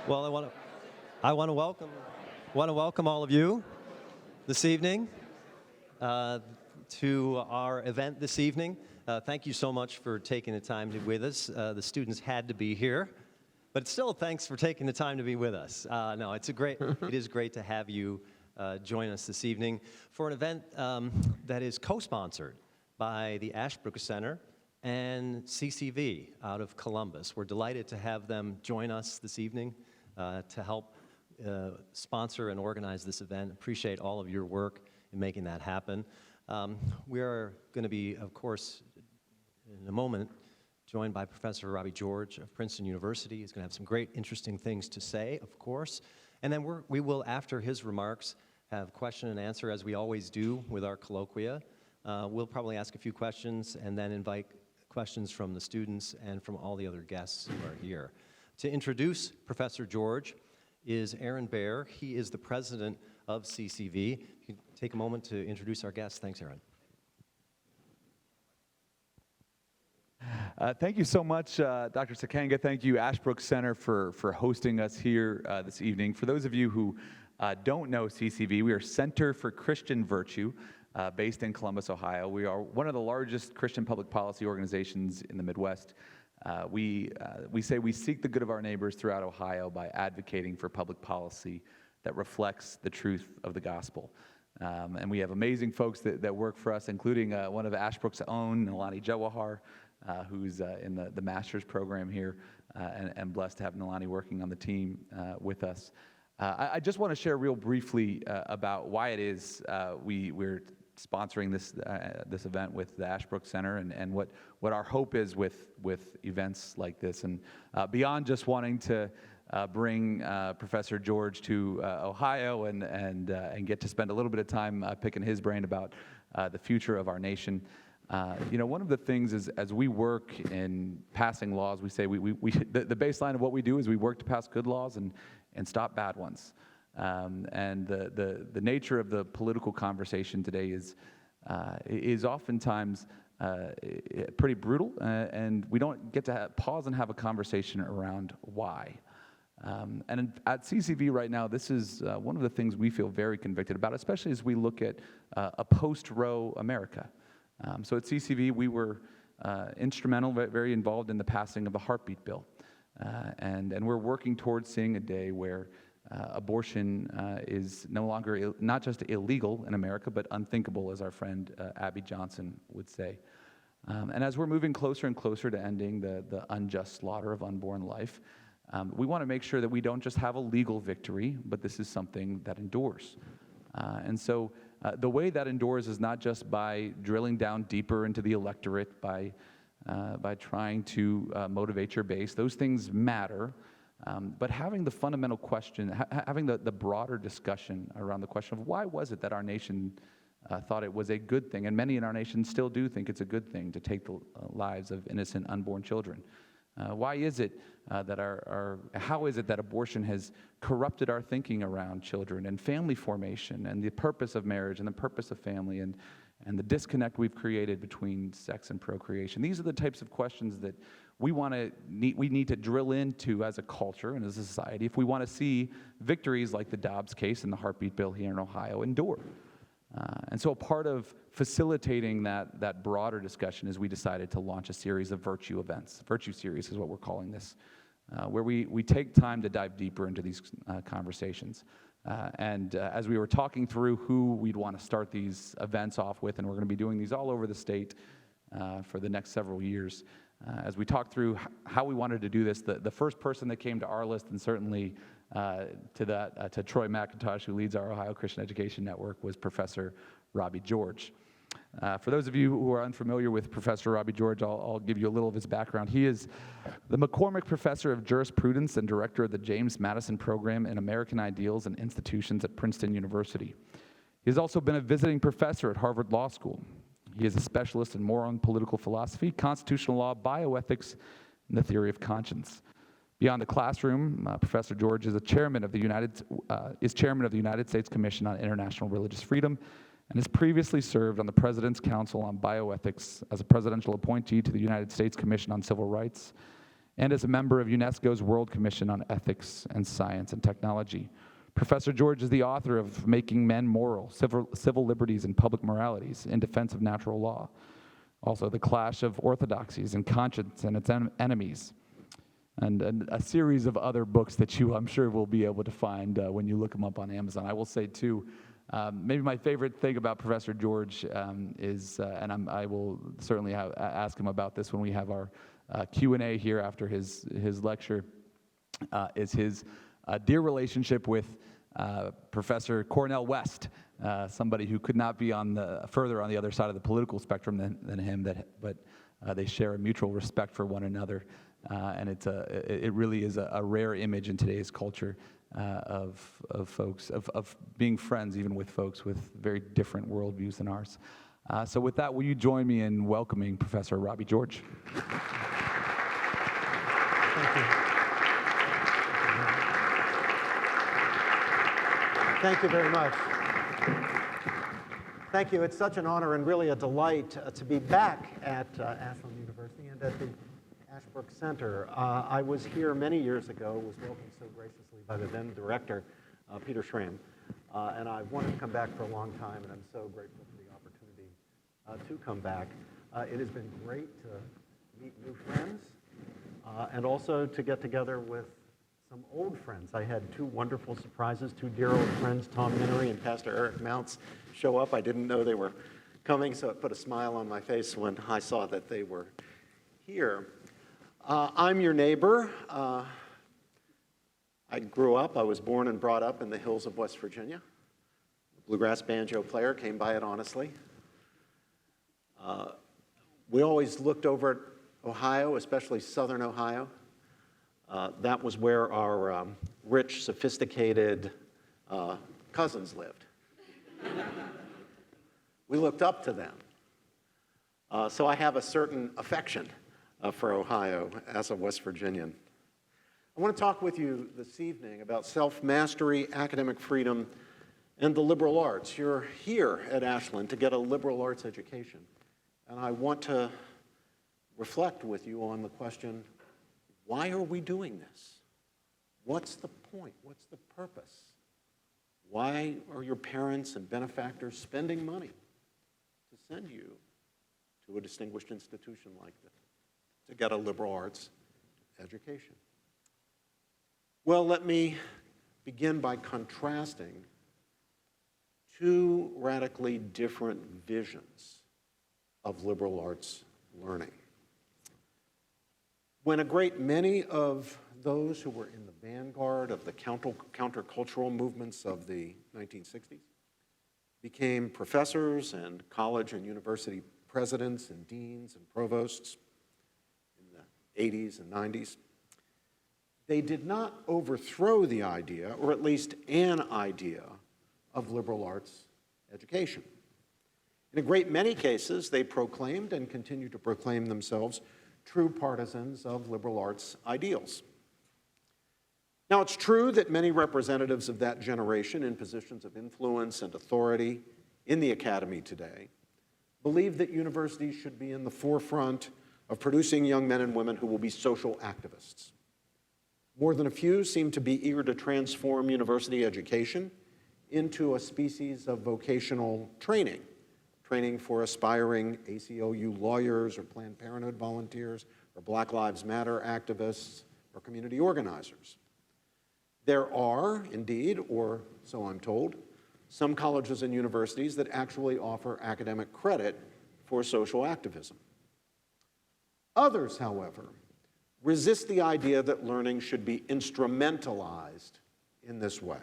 Well, I want to welcome all of you this evening to our event this evening. Thank you so much for taking the time to be with us. The students had to be here, but still, thanks for taking the time to be with us. No, it is great to have you join us this evening for an event that is co-sponsored by the Ashbrook Center and CCV out of Columbus. We're delighted to have them join us this evening to help sponsor and organize this event. Appreciate all of your work in making that happen. We are going to be, of course, in a moment, joined by Professor Robbie George of Princeton University. He's going to have some great, interesting things to say, of course. And then we will, after his remarks, have question and answer, as we always do with our colloquia. We'll probably ask a few questions and then invite questions from the students and from all the other guests who are here. To introduce Professor George is Aaron Baer. He is the president of CCV. If you can take a moment to introduce our guests. Thanks, Aaron. Thank you so much, Dr. Sakanga. Thank you, Ashbrook Center, for hosting us here this evening. For those of you who don't know CCV, we are Center for Christian Virtue, based in Columbus, Ohio. We are one of the largest Christian public policy organizations in the Midwest. We say we seek the good of our neighbors throughout Ohio by advocating for public policy that reflects the truth of the gospel. And we have amazing folks that work for us, including one of Ashbrook's own, Nalani Jawahar, who's in the master's program here, and blessed to have Nalani working on the team with us. I just want to share real briefly about why it is we're sponsoring this event with the Ashbrook Center and what our hope is with events like this. And beyond just wanting to bring Professor George to Ohio and get to spend a little bit of time picking his brain about the future of our nation. One of the things is, as we work in passing laws, we say the baseline of what we do is we work to pass good laws and stop bad ones. And the nature of the political conversation today is oftentimes pretty brutal, and we don't get to pause and have a conversation around why. And at CCV right now, this is one of the things we feel very convicted about, especially as we look at a post-Roe America. So at CCV, we were instrumental, very involved in the passing of the heartbeat bill. And we're working towards seeing a day where abortion is no longer not just illegal in America, but unthinkable, as our friend Abby Johnson would say. And as we're moving closer and closer to ending the unjust slaughter of unborn life, we want to make sure that we don't just have a legal victory, but this is something that endures. And so the way that endures is not just by drilling down deeper into the electorate, by trying to motivate your base. Those things matter. But having the fundamental question, having the broader discussion around the question of why was it that our nation thought it was a good thing, and many in our nation still do think it's a good thing to take the lives of innocent unborn children. Why is it how is it that abortion has corrupted our thinking around children and family formation and the purpose of marriage and the purpose of family and the disconnect we've created between sex and procreation? These are the types of questions that we need to drill into as a culture and as a society if we want to see victories like the Dobbs case and the heartbeat bill here in Ohio endure. And so a part of facilitating that broader discussion is we decided to launch a series of virtue events. Virtue series is what we're calling this, where we take time to dive deeper into these conversations. And as we were talking through who we'd want to start these events off with, and we're going to be doing these all over the state for the next several years, as we talked through how we wanted to do this, the first person that came to our list, and certainly to Troy McIntosh, who leads our Ohio Christian Education Network, was Professor Robbie George. For those of you who are unfamiliar with Professor Robbie George, I'll give you a little of his background. He is the McCormick Professor of Jurisprudence and Director of the James Madison Program in American Ideals and Institutions at Princeton University. He has also been a visiting professor at Harvard Law School. He is a specialist in moral and political philosophy, constitutional law, bioethics, and the theory of conscience. Beyond the classroom, Professor George is chairman of the United States Commission on International Religious Freedom and has previously served on the President's Council on Bioethics as a presidential appointee to the United States Commission on Civil Rights and is a member of UNESCO's World Commission on Ethics and Science and Technology. Professor George is the author of Making Men Moral, Civil Liberties and Public Moralities in Defense of Natural Law. Also, The Clash of Orthodoxies and Conscience and Its Enemies, and a series of other books that you, I'm sure, will be able to find when you look them up on Amazon. I will say, too, maybe my favorite thing about Professor George is, and I will certainly ask him about this when we have our Q&A here after his lecture, is his dear relationship with Professor Cornel West, somebody who could not be further on the other side of the political spectrum than him, but they share a mutual respect for one another, and it really is a rare image in today's culture of folks, of being friends even with folks with very different worldviews than ours. So with that, will you join me in welcoming Professor Robbie George? Thank you. Thank you very much. Thank you. It's such an honor and really a delight to be back at Ashland University and at the Ashbrook Center. I was here many years ago, was welcomed so graciously by the then director, Peter Schramm, and I've wanted to come back for a long time, and I'm so grateful for the opportunity to come back. It has been great to meet new friends and also to get together with some old friends. I had two wonderful surprises, two dear old friends, Tom Minery and Pastor Eric Mounts, show up. I didn't know they were coming, so it put a smile on my face when I saw that they were here. I'm your neighbor. I was born and brought up in the hills of West Virginia. Bluegrass banjo player, came by it honestly. We always looked over at Ohio, especially southern Ohio. That was where our rich, sophisticated cousins lived. We looked up to them. So I have a certain affection for Ohio as a West Virginian. I want to talk with you this evening about self-mastery, academic freedom, and the liberal arts. You're here at Ashland to get a liberal arts education. And I want to reflect with you on the question, why are we doing this? What's the point? What's the purpose? Why are your parents and benefactors spending money to send you to a distinguished institution like this to get a liberal arts education? Well, let me begin by contrasting two radically different visions of liberal arts learning. When a great many of those who were in the vanguard of the countercultural movements of the 1960s became professors and college and university presidents and deans and provosts in the 80s and 90s, they did not overthrow the idea, or at least an idea, of liberal arts education. In a great many cases, they proclaimed and continue to proclaim themselves true partisans of liberal arts ideals. Now, it's true that many representatives of that generation in positions of influence and authority in the academy today believe that universities should be in the forefront of producing young men and women who will be social activists. More than a few seem to be eager to transform university education into a species of vocational training for aspiring ACLU lawyers or Planned Parenthood volunteers or Black Lives Matter activists or community organizers. There are, indeed, or so I'm told, some colleges and universities that actually offer academic credit for social activism. Others, however, resist the idea that learning should be instrumentalized in this way.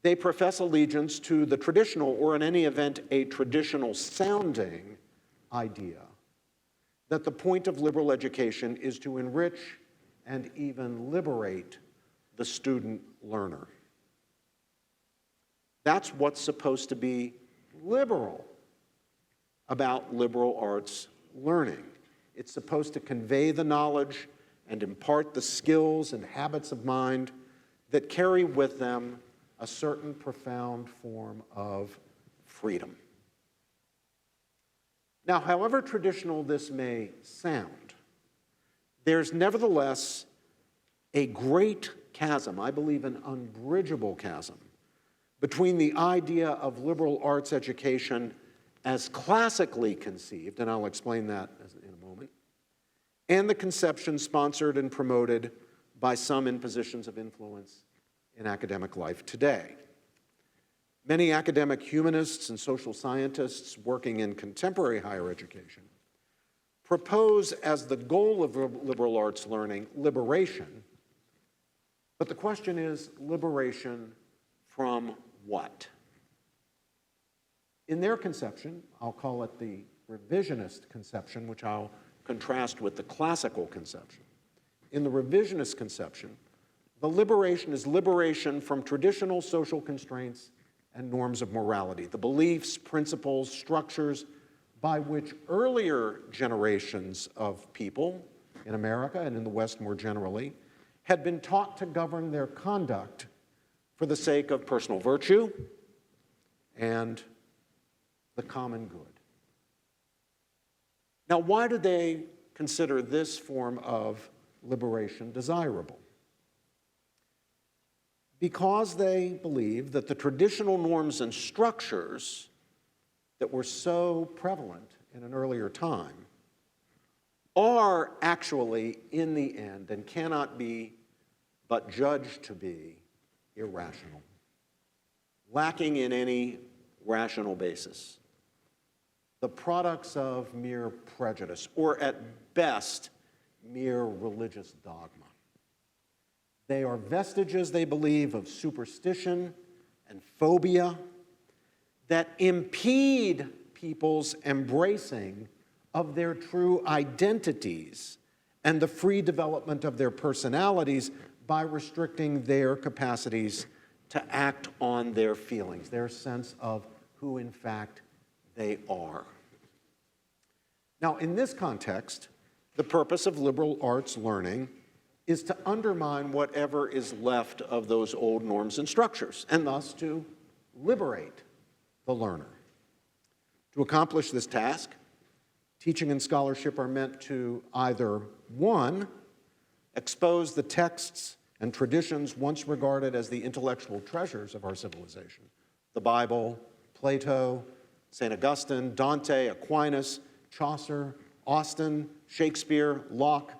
They profess allegiance to the traditional, or in any event, a traditional-sounding idea that the point of liberal education is to enrich and even liberate the student learner. That's what's supposed to be liberal about liberal arts learning. It's supposed to convey the knowledge and impart the skills and habits of mind that carry with them a certain profound form of freedom. Now, however traditional this may sound, there's nevertheless a great chasm, I believe an unbridgeable chasm, between the idea of liberal arts education as classically conceived, and I'll explain that in a moment, and the conception sponsored and promoted by some in positions of influence in academic life today. Many academic humanists and social scientists working in contemporary higher education propose as the goal of liberal arts learning liberation, but the question is liberation from what? In their conception, I'll call it the revisionist conception, which I'll contrast with the classical conception. In the revisionist conception, the liberation is liberation from traditional social constraints and norms of morality, the beliefs, principles, structures by which earlier generations of people in America and in the West more generally had been taught to govern their conduct for the sake of personal virtue and the common good. Now, why do they consider this form of liberation desirable? Because they believe that the traditional norms and structures that were so prevalent in an earlier time are actually, in the end, and cannot be but judged to be irrational, lacking in any rational basis, the products of mere prejudice, or at best, mere religious dogma. They are vestiges, they believe, of superstition and phobia that impede people's embracing of their true identities and the free development of their personalities by restricting their capacities to act on their feelings, their sense of who in fact they are. Now, in this context, the purpose of liberal arts learning is to undermine whatever is left of those old norms and structures, and thus to liberate the learner. To accomplish this task, teaching and scholarship are meant to either, one, expose the texts and traditions once regarded as the intellectual treasures of our civilization, the Bible, Plato, St. Augustine, Dante, Aquinas, Chaucer, Austin, Shakespeare, Locke,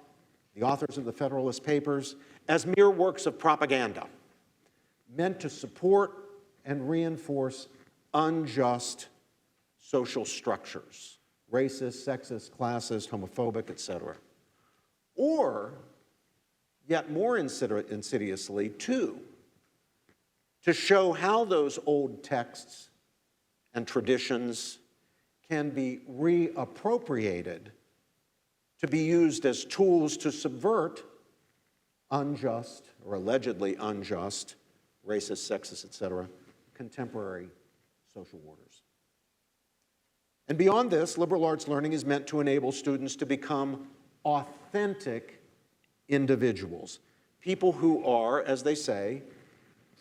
the authors of the Federalist Papers, as mere works of propaganda, meant to support and reinforce unjust social structures, racist, sexist, classist, homophobic, etc. Or, yet more insidiously, two, to show how those old texts and traditions can be reappropriated to be used as tools to subvert unjust or allegedly unjust, racist, sexist, etc., contemporary social orders. And beyond this, liberal arts learning is meant to enable students to become authentic individuals, people who are, as they say,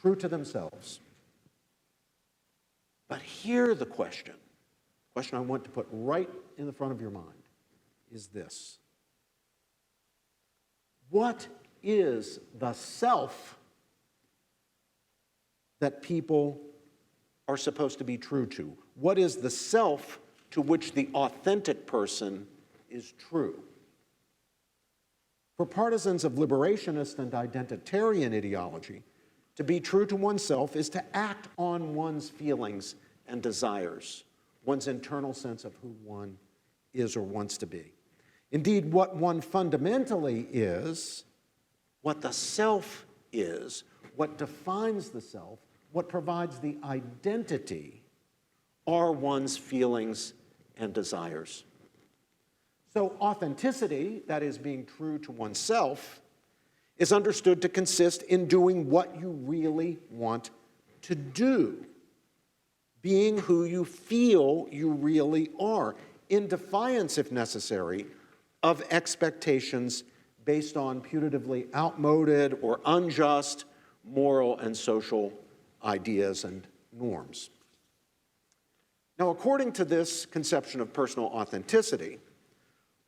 true to themselves. But here the question I want to put right in the front of your mind is this: what is the self that people are supposed to be true to? What is the self to which the authentic person is true? For partisans of liberationist and identitarian ideology, to be true to oneself is to act on one's feelings and desires, one's internal sense of who one is or wants to be. Indeed, what one fundamentally is, what the self is, what defines the self, what provides the identity, are one's feelings and desires. So authenticity, that is being true to oneself, is understood to consist in doing what you really want to do, being who you feel you really are, in defiance, if necessary, of expectations based on putatively outmoded or unjust moral and social ideas and norms. Now, according to this conception of personal authenticity,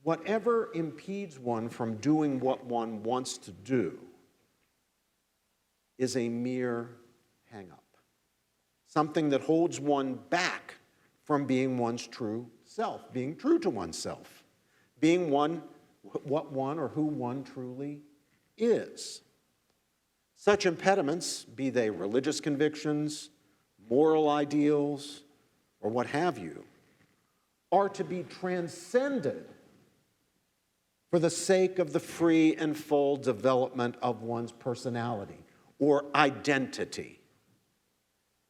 whatever impedes one from doing what one wants to do is a mere hang-up, something that holds one back from being one's true self, being true to oneself, being what one or who one truly is. Such impediments, be they religious convictions, moral ideals, or what have you, are to be transcended for the sake of the free and full development of one's personality or identity.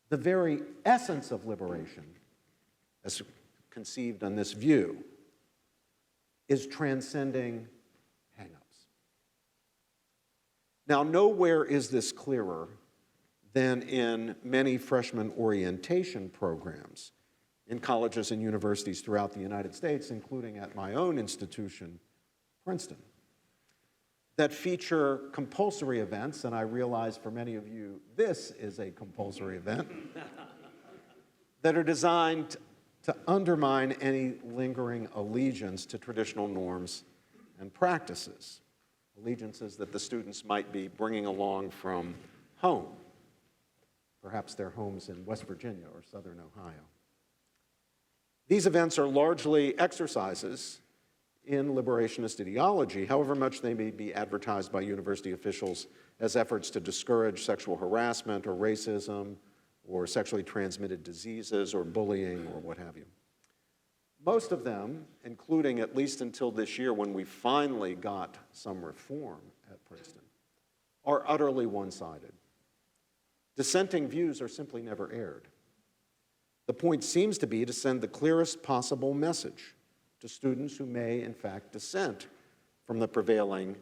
The very essence of liberation, as conceived on this view, is transcending hang-ups. Now, nowhere is this clearer than in many freshman orientation programs in colleges and universities throughout the United States, including at my own institution, Princeton, that feature compulsory events, and I realize for many of you this is a compulsory event, that are designed to undermine any lingering allegiance to traditional norms and practices, allegiances that the students might be bringing along from home, perhaps their homes in West Virginia or Southern Ohio. These events are largely exercises in liberationist ideology, however much they may be advertised by university officials as efforts to discourage sexual harassment or racism or sexually transmitted diseases or bullying or what have you. Most of them, including at least until this year when we finally got some reform at Princeton, are utterly one-sided. Dissenting views are simply never aired. The point seems to be to send the clearest possible message to students who may, in fact, dissent from the prevailing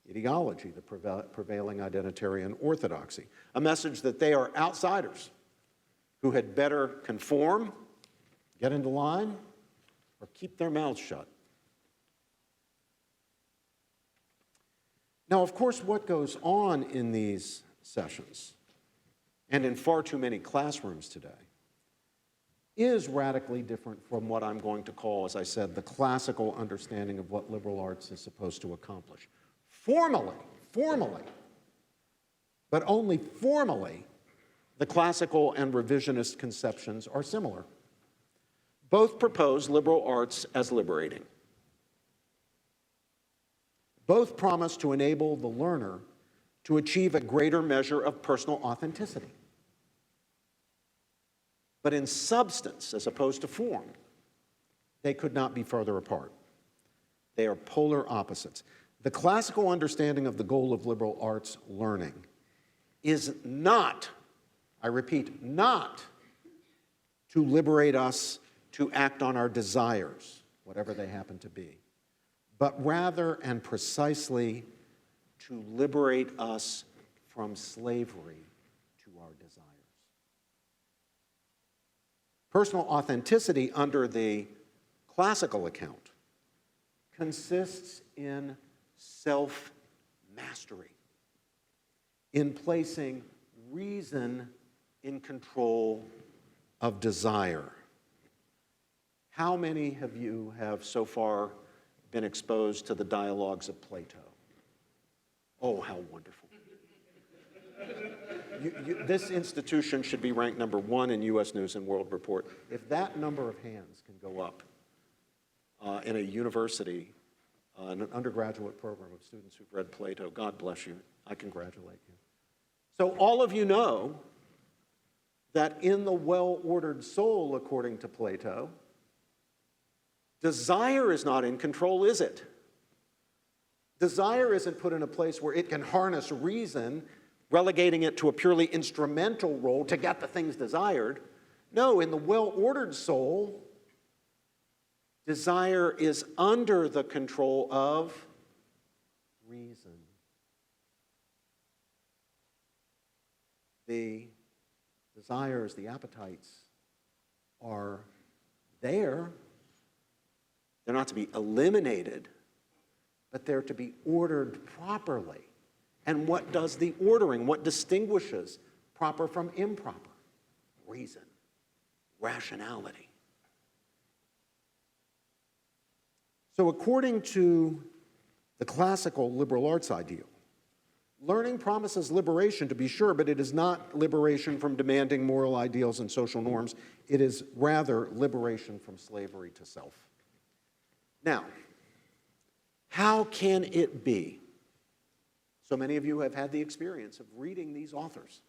ideology, the prevailing identitarian orthodoxy. A message that they are outsiders who had better conform, get into line, or keep their mouths shut. Now, of course, what goes on in these sessions, and in far too many classrooms today, is radically different from what I'm going to call, as I said, the classical understanding of what liberal arts is supposed to accomplish. Formally, but only formally, the classical and revisionist conceptions are similar. Both propose liberal arts as liberating. Both promise to enable the learner to achieve a greater measure of personal authenticity. But in substance, as opposed to form, they could not be further apart. They are polar opposites. The classical understanding of the goal of liberal arts learning is not, I repeat, not to liberate us to act on our desires, whatever they happen to be, but rather and precisely to liberate us from slavery to our desires. Personal authenticity under the classical account consists in self-mastery, in placing reason in control of desire. How many of you have so far been exposed to the dialogues of Plato? Oh, how wonderful. This institution should be ranked #1 in U.S. News and World Report. If that number of hands can go up in a university, an undergraduate program of students who've read Plato, God bless you. I congratulate you. So all of you know that in the well-ordered soul, according to Plato, desire is not in control, is it? Desire isn't put in a place where it can harness reason, relegating it to a purely instrumental role to get the things desired. No, in the well-ordered soul, desire is under the control of reason. The desires, the appetites are there. They're not to be eliminated, but they're to be ordered properly. And what does the ordering? What distinguishes proper from improper? Reason, rationality. So according to the classical liberal arts ideal, learning promises liberation, to be sure, but it is not liberation from demanding moral ideals and social norms. It is rather liberation from slavery to self. Now, how can it be? So many of you have had the experience of reading these authors.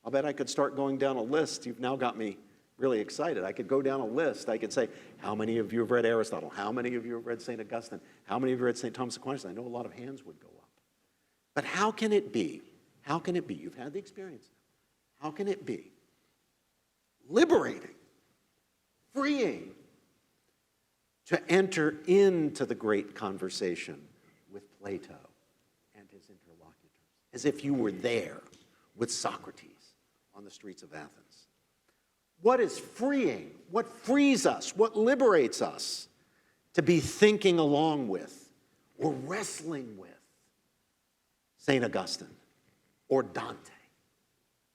I'll bet I could start going down a list. You've now got me really excited. I could go down a list. I could say, how many of you have read Aristotle? How many of you have read St. Augustine? How many of you have read St. Thomas Aquinas? I know a lot of hands would go up. But how can it be? How can it be? You've had the experience. How can it be liberating, freeing, to enter into the great conversation with Plato and his interlocutors, as if you were there with Socrates on the streets of Athens? What is freeing? What frees us? What liberates us to be thinking along with or wrestling with St. Augustine or Dante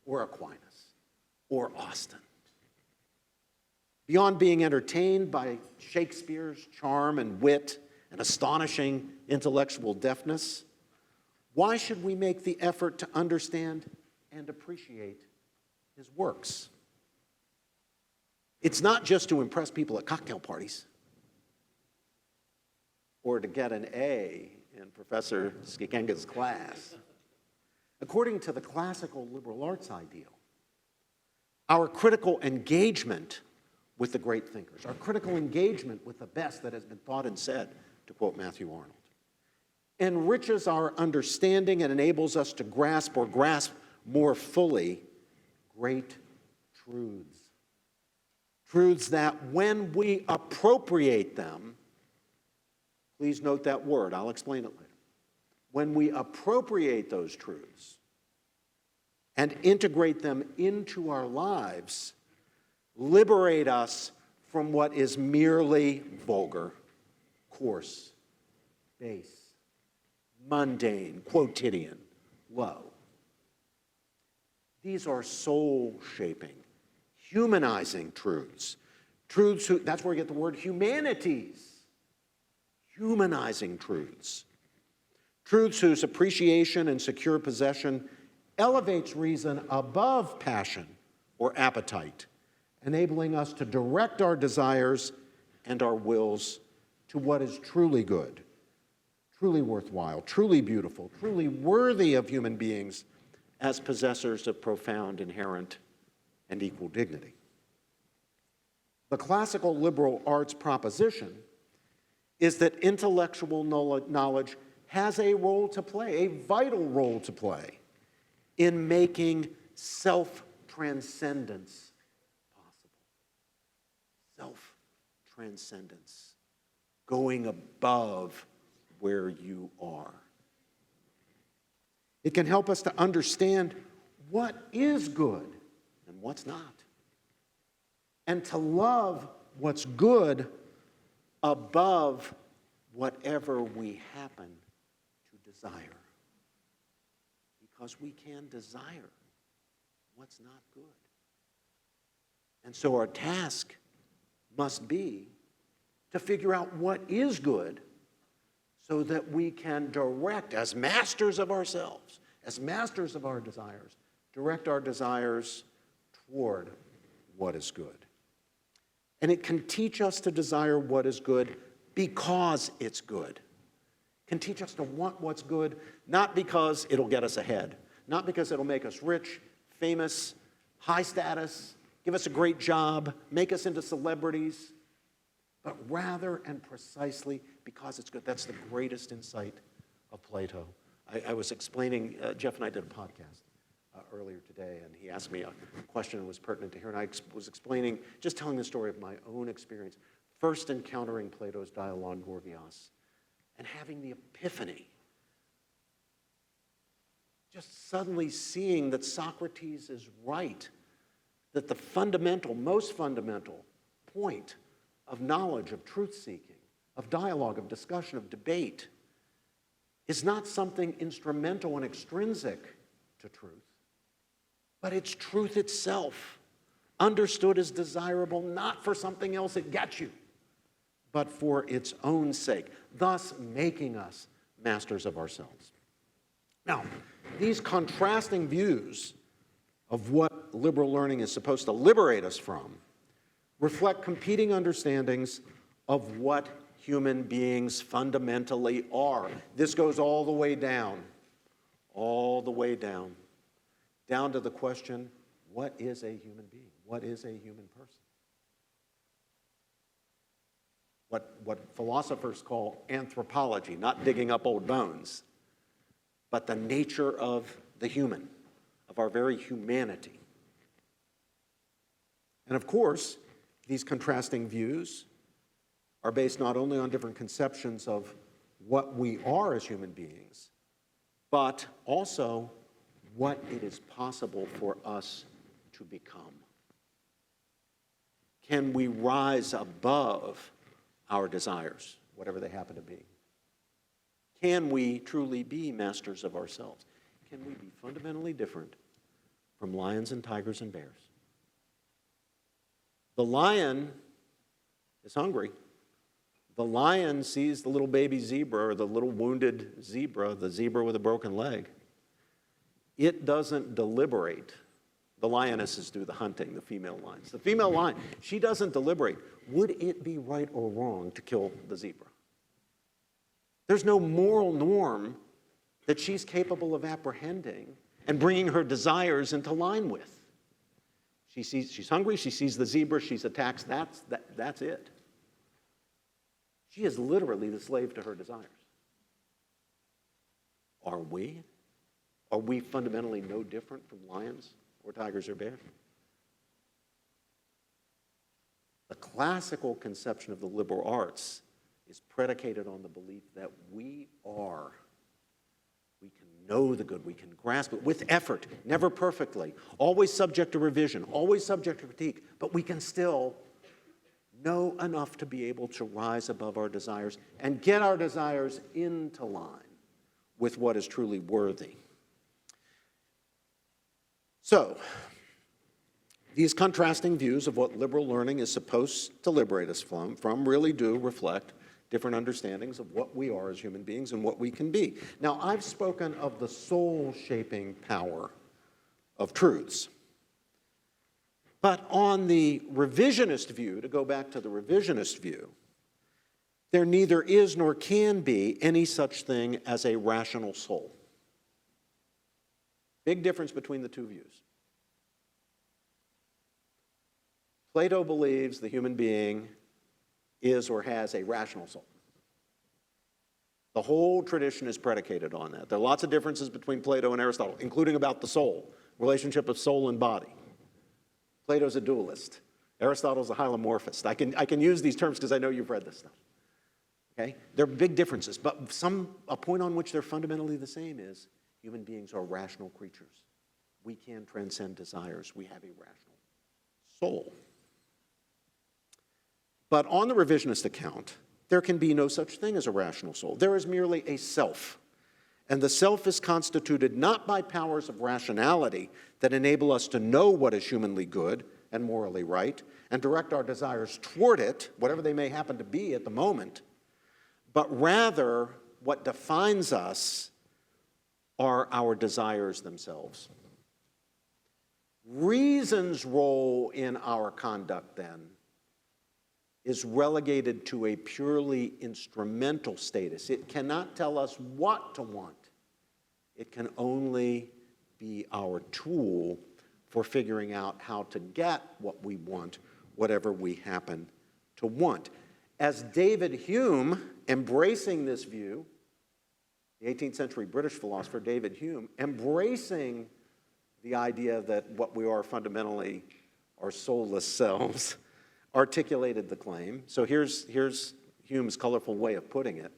or Aquinas or Austin? Beyond being entertained by Shakespeare's charm and wit and astonishing intellectual deftness, why should we make the effort to understand and appreciate his works? It's not just to impress people at cocktail parties or to get an A in Professor Skikenga's class. According to the classical liberal arts ideal, our critical engagement with the great thinkers, our critical engagement with the best that has been thought and said, to quote Matthew Arnold, enriches our understanding and enables us to grasp more fully great truths. Truths that when we appropriate them, please note that word, I'll explain it later. When we appropriate those truths and integrate them into our lives, liberate us from what is merely vulgar, coarse, base, mundane, quotidian, low. These are soul-shaping, humanizing truths. That's where we get the word humanities. Humanizing truths. Truths whose appreciation and secure possession elevates reason above passion or appetite, enabling us to direct our desires and our wills to what is truly good, truly worthwhile, truly beautiful, truly worthy of human beings as possessors of profound, inherent, and equal dignity. The classical liberal arts proposition is that intellectual knowledge has a role to play, a vital role to play, in making self-transcendence possible. Self-transcendence, going above where you are. It can help us to understand what is good and what's not, and to love what's good above whatever we happen to desire. Because we can desire what's not good. And so our task must be to figure out what is good so that we can direct, as masters of ourselves, as masters of our desires, direct our desires toward what is good. And it can teach us to desire what is good because it's good. It can teach us to want what's good, not because it'll get us ahead, not because it'll make us rich, famous, high status, give us a great job, make us into celebrities, but rather and precisely because it's good. That's the greatest insight of Plato. I was explaining, Jeff and I did a podcast earlier today, and he asked me a question that was pertinent to here, and I was explaining, just telling the story of my own experience, first encountering Plato's dialogue Gorgias, and having the epiphany, just suddenly seeing that Socrates is right, that the fundamental, most fundamental point of knowledge, of truth-seeking, of dialogue, of discussion, of debate, is not something instrumental and extrinsic to truth, but it's truth itself, understood as desirable, not for something else it gets you, but for its own sake, thus making us masters of ourselves. Now, these contrasting views of what liberal learning is supposed to liberate us from reflect competing understandings of what human beings fundamentally are. This goes all the way down to the question, what is a human being? What is a human person? What philosophers call anthropology, not digging up old bones, but the nature of the human, of our very humanity. And of course, these contrasting views are based not only on different conceptions of what we are as human beings, but also what it is possible for us to become. Can we rise above our desires, whatever they happen to be? Can we truly be masters of ourselves? Can we be fundamentally different from lions and tigers and bears? The lion is hungry. The lion sees the little baby zebra or the little wounded zebra, the zebra with a broken leg. It doesn't deliberate. The lionesses do the hunting, the female lions. The female lion, she doesn't deliberate. Would it be right or wrong to kill the zebra? There's no moral norm that she's capable of apprehending and bringing her desires into line with. She's hungry, she sees the zebra, she attacks, that's it. She is literally the slave to her desires. Are we? Are we fundamentally no different from lions or tigers or bears? The classical conception of the liberal arts is predicated on the belief that we can know the good, we can grasp it with effort, never perfectly, always subject to revision, always subject to critique, but we can still know enough to be able to rise above our desires and get our desires into line with what is truly worthy. So, these contrasting views of what liberal learning is supposed to liberate us from really do reflect different understandings of what we are as human beings and what we can be. Now, I've spoken of the soul-shaping power of truths. But on the revisionist view, to go back to the revisionist view, there neither is nor can be any such thing as a rational soul. Big difference between the two views. Plato believes the human being is or has a rational soul. The whole tradition is predicated on that. There are lots of differences between Plato and Aristotle, including about the soul, relationship of soul and body. Plato's a dualist. Aristotle's a hylomorphist. I can use these terms because I know you've read this stuff. Okay? There are big differences, but a point on which they're fundamentally the same is human beings are rational creatures. We can transcend desires. We have a rational soul. But on the revisionist account, there can be no such thing as a rational soul. There is merely a self. And the self is constituted not by powers of rationality that enable us to know what is humanly good and morally right and direct our desires toward it, whatever they may happen to be at the moment, but rather what defines us are our desires themselves. Reason's role in our conduct, then, is relegated to a purely instrumental status. It cannot tell us what to want. It can only be our tool for figuring out how to get what we want, whatever we happen to want. As David Hume, embracing this view, the 18th century British philosopher David Hume, embracing the idea that what we are fundamentally are soulless selves, articulated the claim. So here's Hume's colorful way of putting it.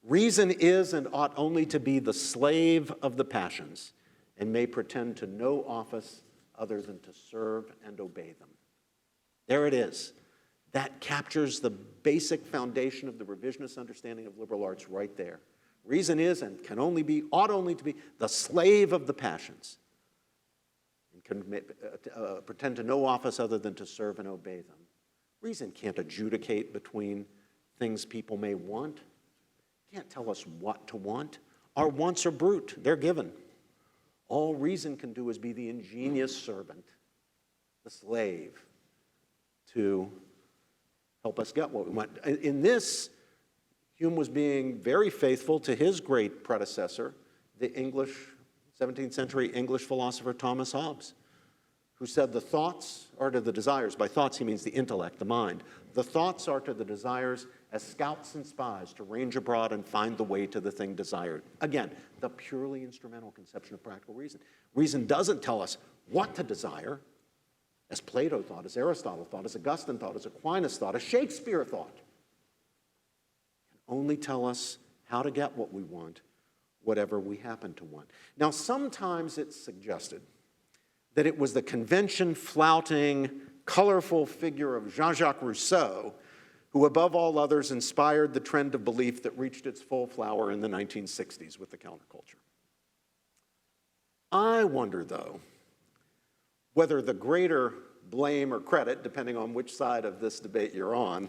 Reason is and ought only to be the slave of the passions and may pretend to no office other than to serve and obey them. There it is. That captures the basic foundation of the revisionist understanding of liberal arts right there. Reason is and can only be, ought only to be, the slave of the passions and can pretend to no office other than to serve and obey them. Reason can't adjudicate between things people may want, can't tell us what to want. Our wants are brute, they're given. All reason can do is be the ingenious servant, the slave, to help us get what we want. In this, Hume was being very faithful to his great predecessor, the 17th century English philosopher Thomas Hobbes, who said the thoughts are to the desires. By thoughts, he means the intellect, the mind. The thoughts are to the desires as scouts and spies to range abroad and find the way to the thing desired. Again, the purely instrumental conception of practical reason. Reason doesn't tell us what to desire, as Plato thought, as Aristotle thought, as Augustine thought, as Aquinas thought, as Shakespeare thought. It can only tell us how to get what we want, whatever we happen to want. Now, sometimes it's suggested that it was the convention-flouting, colorful figure of Jean-Jacques Rousseau who, above all others, inspired the trend of belief that reached its full flower in the 1960s with the counterculture. I wonder, though, whether the greater blame or credit, depending on which side of this debate you're on,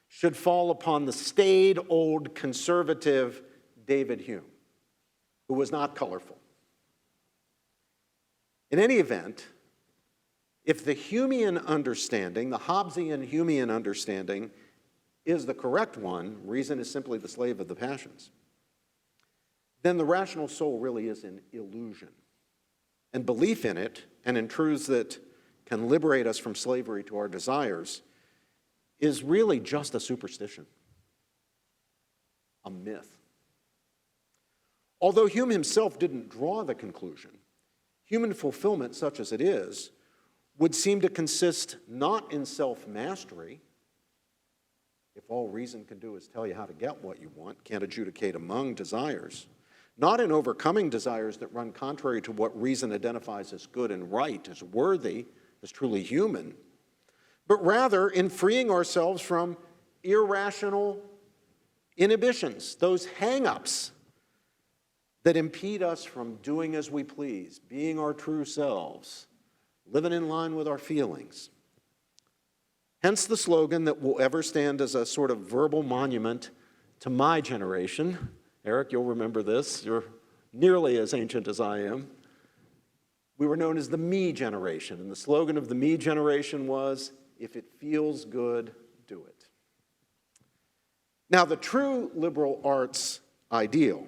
should fall upon the staid old conservative David Hume, who was not colorful. In any event, if the Humean understanding, the Hobbesian Humean understanding, is the correct one, reason is simply the slave of the passions, then the rational soul really is an illusion. And belief in it, and in truths that can liberate us from slavery to our desires, is really just a superstition, a myth. Although Hume himself didn't draw the conclusion, human fulfillment, such as it is, would seem to consist not in self-mastery, if all reason can do is tell you how to get what you want, can't adjudicate among desires, not in overcoming desires that run contrary to what reason identifies as good and right, as worthy, as truly human, but rather in freeing ourselves from irrational inhibitions, those hang-ups that impede us from doing as we please, being our true selves, living in line with our feelings. Hence the slogan that will ever stand as a sort of verbal monument to my generation. Eric, you'll remember this. You're nearly as ancient as I am. We were known as the me generation, and the slogan of the me generation was, if it feels good, do it. Now, the true liberal arts ideal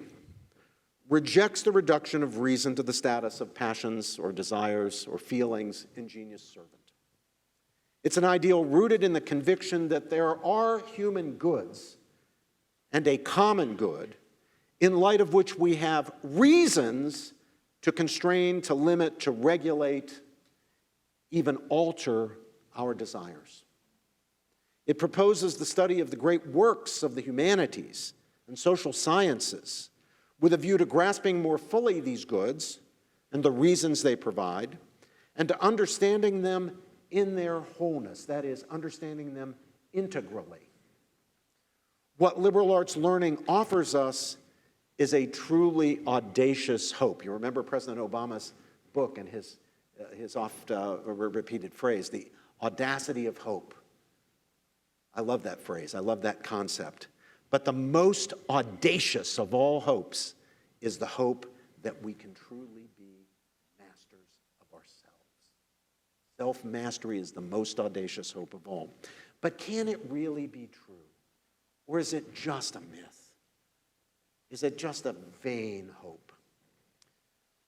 rejects the reduction of reason to the status of passions or desires or feelings, ingenious servant. It's an ideal rooted in the conviction that there are human goods and a common good in light of which we have reasons to constrain, to limit, to regulate, even alter our desires. It proposes the study of the great works of the humanities and social sciences with a view to grasping more fully these goods and the reasons they provide, and to understanding them in their wholeness, that is, understanding them integrally. What liberal arts learning offers us is a truly audacious hope. You remember President Obama's book and his oft repeated phrase, the audacity of hope. I love that phrase. I love that concept. But the most audacious of all hopes is the hope that we can truly be masters of ourselves. Self-mastery is the most audacious hope of all. But can it really be true? Or is it just a myth? Is it just a vain hope?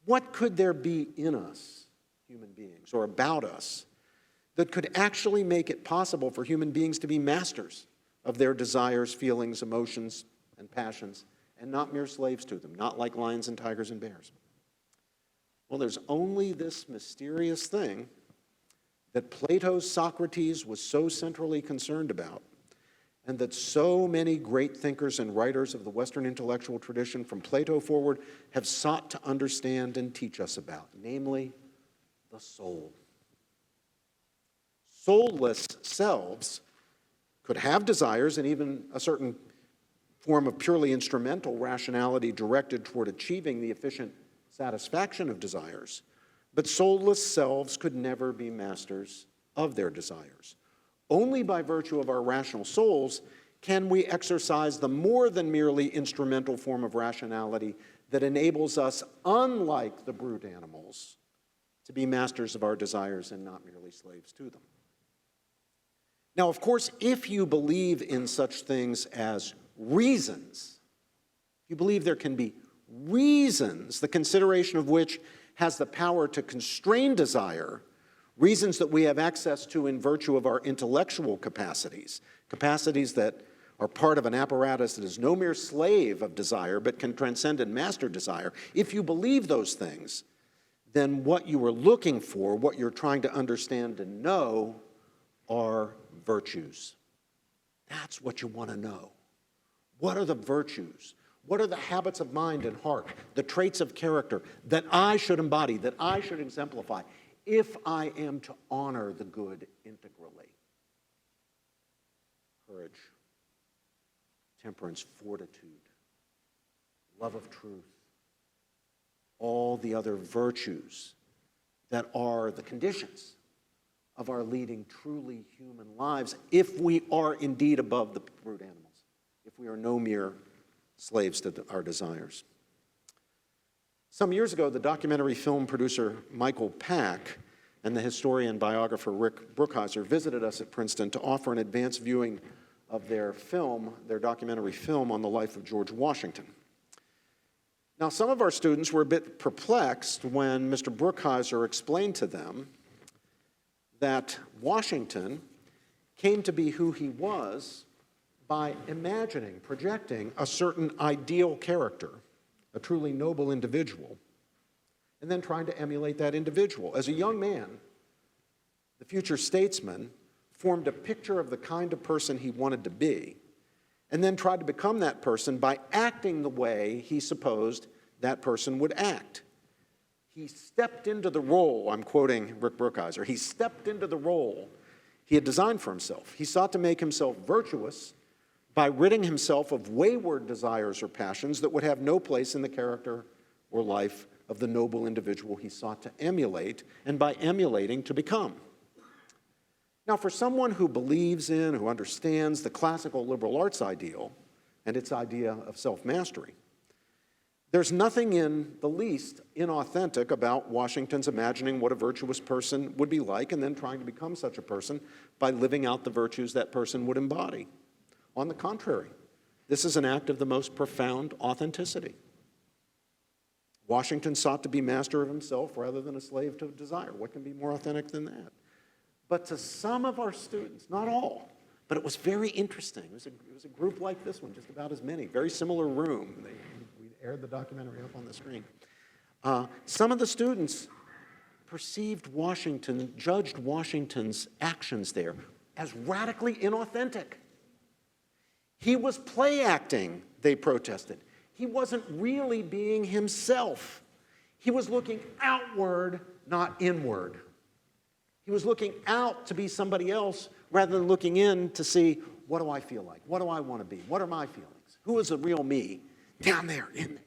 What could there be in us, human beings, or about us, that could actually make it possible for human beings to be masters of their desires, feelings, emotions, and passions, and not mere slaves to them, not like lions and tigers and bears? Well, there's only this mysterious thing that Plato's Socrates was so centrally concerned about, and that so many great thinkers and writers of the Western intellectual tradition from Plato forward have sought to understand and teach us about, namely the soul. Soulless selves could have desires and even a certain form of purely instrumental rationality directed toward achieving the efficient satisfaction of desires, but soulless selves could never be masters of their desires. Only by virtue of our rational souls can we exercise the more than merely instrumental form of rationality that enables us, unlike the brute animals, to be masters of our desires and not merely slaves to them. Now, of course, if you believe in such things as reasons, if you believe there can be reasons, the consideration of which has the power to constrain desire, reasons that we have access to in virtue of our intellectual capacities, capacities that are part of an apparatus that is no mere slave of desire but can transcend and master desire. If you believe those things, then what you are looking for, what you're trying to understand and know, are virtues. That's what you want to know. What are the virtues? What are the habits of mind and heart, the traits of character that I should embody, that I should exemplify, if I am to honor the good integrally? Courage, temperance, fortitude, love of truth, all the other virtues that are the conditions of our leading truly human lives, if we are indeed above the brute animals, if we are no mere slaves to our desires. Some years ago, the documentary film producer Michael Pack and the historian biographer Rick Brookhiser visited us at Princeton to offer an advanced viewing of their documentary film on the life of George Washington. Now, some of our students were a bit perplexed when Mr. Brookhiser explained to them that Washington came to be who he was by imagining, projecting a certain ideal character, a truly noble individual, and then trying to emulate that individual. As a young man, the future statesman formed a picture of the kind of person he wanted to be, and then tried to become that person by acting the way he supposed that person would act. He stepped into the role, I'm quoting Rick Brookhiser, he stepped into the role he had designed for himself. He sought to make himself virtuous by ridding himself of wayward desires or passions that would have no place in the character or life of the noble individual he sought to emulate, and by emulating, to become. Now, for someone who believes in, who understands the classical liberal arts ideal and its idea of self-mastery, there's nothing in the least inauthentic about Washington's imagining what a virtuous person would be like and then trying to become such a person by living out the virtues that person would embody. On the contrary, this is an act of the most profound authenticity. Washington sought to be master of himself rather than a slave to desire. What can be more authentic than that? But to some of our students, not all, but it was very interesting. It was a group like this one, just about as many, very similar room. We aired the documentary up on the screen. Some of the students judged Washington's actions there as radically inauthentic. He was play acting, they protested. He wasn't really being himself. He was looking outward, not inward. He was looking out to be somebody else rather than looking in to see, what do I feel like? What do I want to be? What are my feelings? Who is the real me? Down there, in there.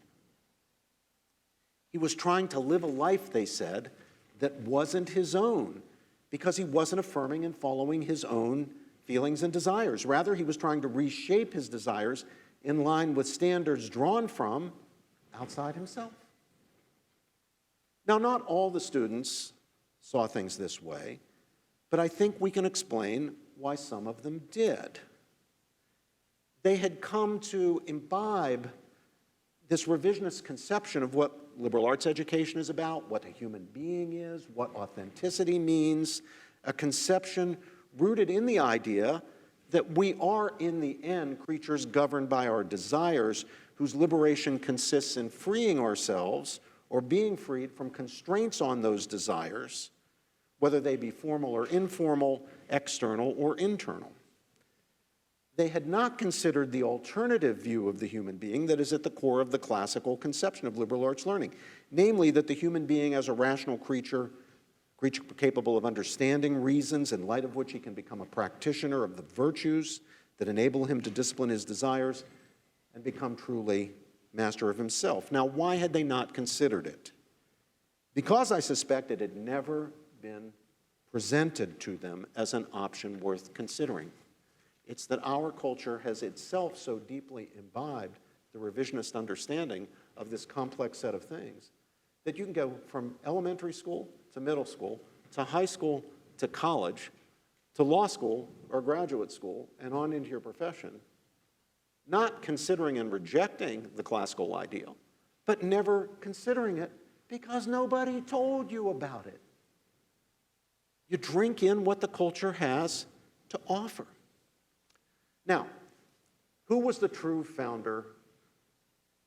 He was trying to live a life, they said, that wasn't his own because he wasn't affirming and following his own feelings and desires. Rather, he was trying to reshape his desires in line with standards drawn from outside himself. Now, not all the students saw things this way, but I think we can explain why some of them did. They had come to imbibe this revisionist conception of what liberal arts education is about, what a human being is, what authenticity means, a conception rooted in the idea that we are, in the end, creatures governed by our desires, whose liberation consists in freeing ourselves or being freed from constraints on those desires, whether they be formal or informal, external or internal. They had not considered the alternative view of the human being that is at the core of the classical conception of liberal arts learning, namely that the human being as a rational creature capable of understanding reasons in light of which he can become a practitioner of the virtues that enable him to discipline his desires and become truly master of himself. Now, why had they not considered it? Because I suspect it had never been presented to them as an option worth considering. It's that our culture has itself so deeply imbibed the revisionist understanding of this complex set of things that you can go from elementary school to middle school to high school to college to law school or graduate school and on into your profession, not considering and rejecting the classical ideal, but never considering it because nobody told you about it. You drink in what the culture has to offer. Now, who was the true founder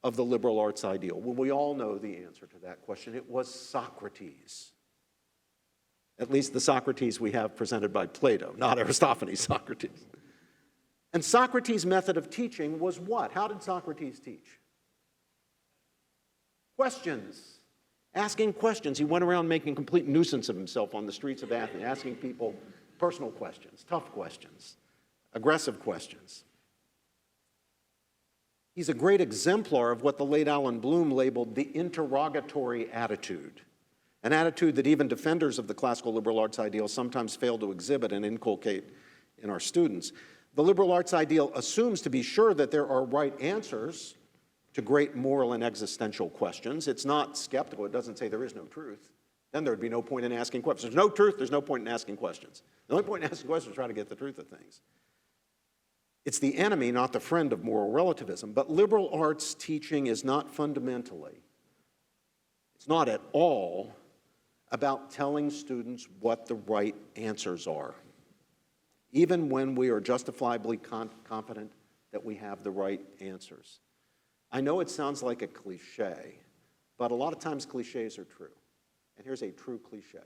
of the liberal arts ideal? Well, we all know the answer to that question. It was Socrates. At least the Socrates we have presented by Plato, not Aristophanes' Socrates. And Socrates' method of teaching was what? How did Socrates teach? Questions. Asking questions. He went around making a complete nuisance of himself on the streets of Athens, asking people personal questions, tough questions, aggressive questions. He's a great exemplar of what the late Alan Bloom labeled the interrogatory attitude, an attitude that even defenders of the classical liberal arts ideal sometimes fail to exhibit and inculcate in our students. The liberal arts ideal assumes, to be sure, that there are right answers to great moral and existential questions. It's not skeptical. It doesn't say there is no truth. Then there'd be no point in asking questions. There's no truth, there's no point in asking questions. The only point in asking questions is try to get the truth of things. It's the enemy, not the friend of moral relativism. But liberal arts teaching is not fundamentally, it's not at all about telling students what the right answers are, even when we are justifiably confident that we have the right answers. I know it sounds like a cliche, but a lot of times cliches are true. And here's a true cliche.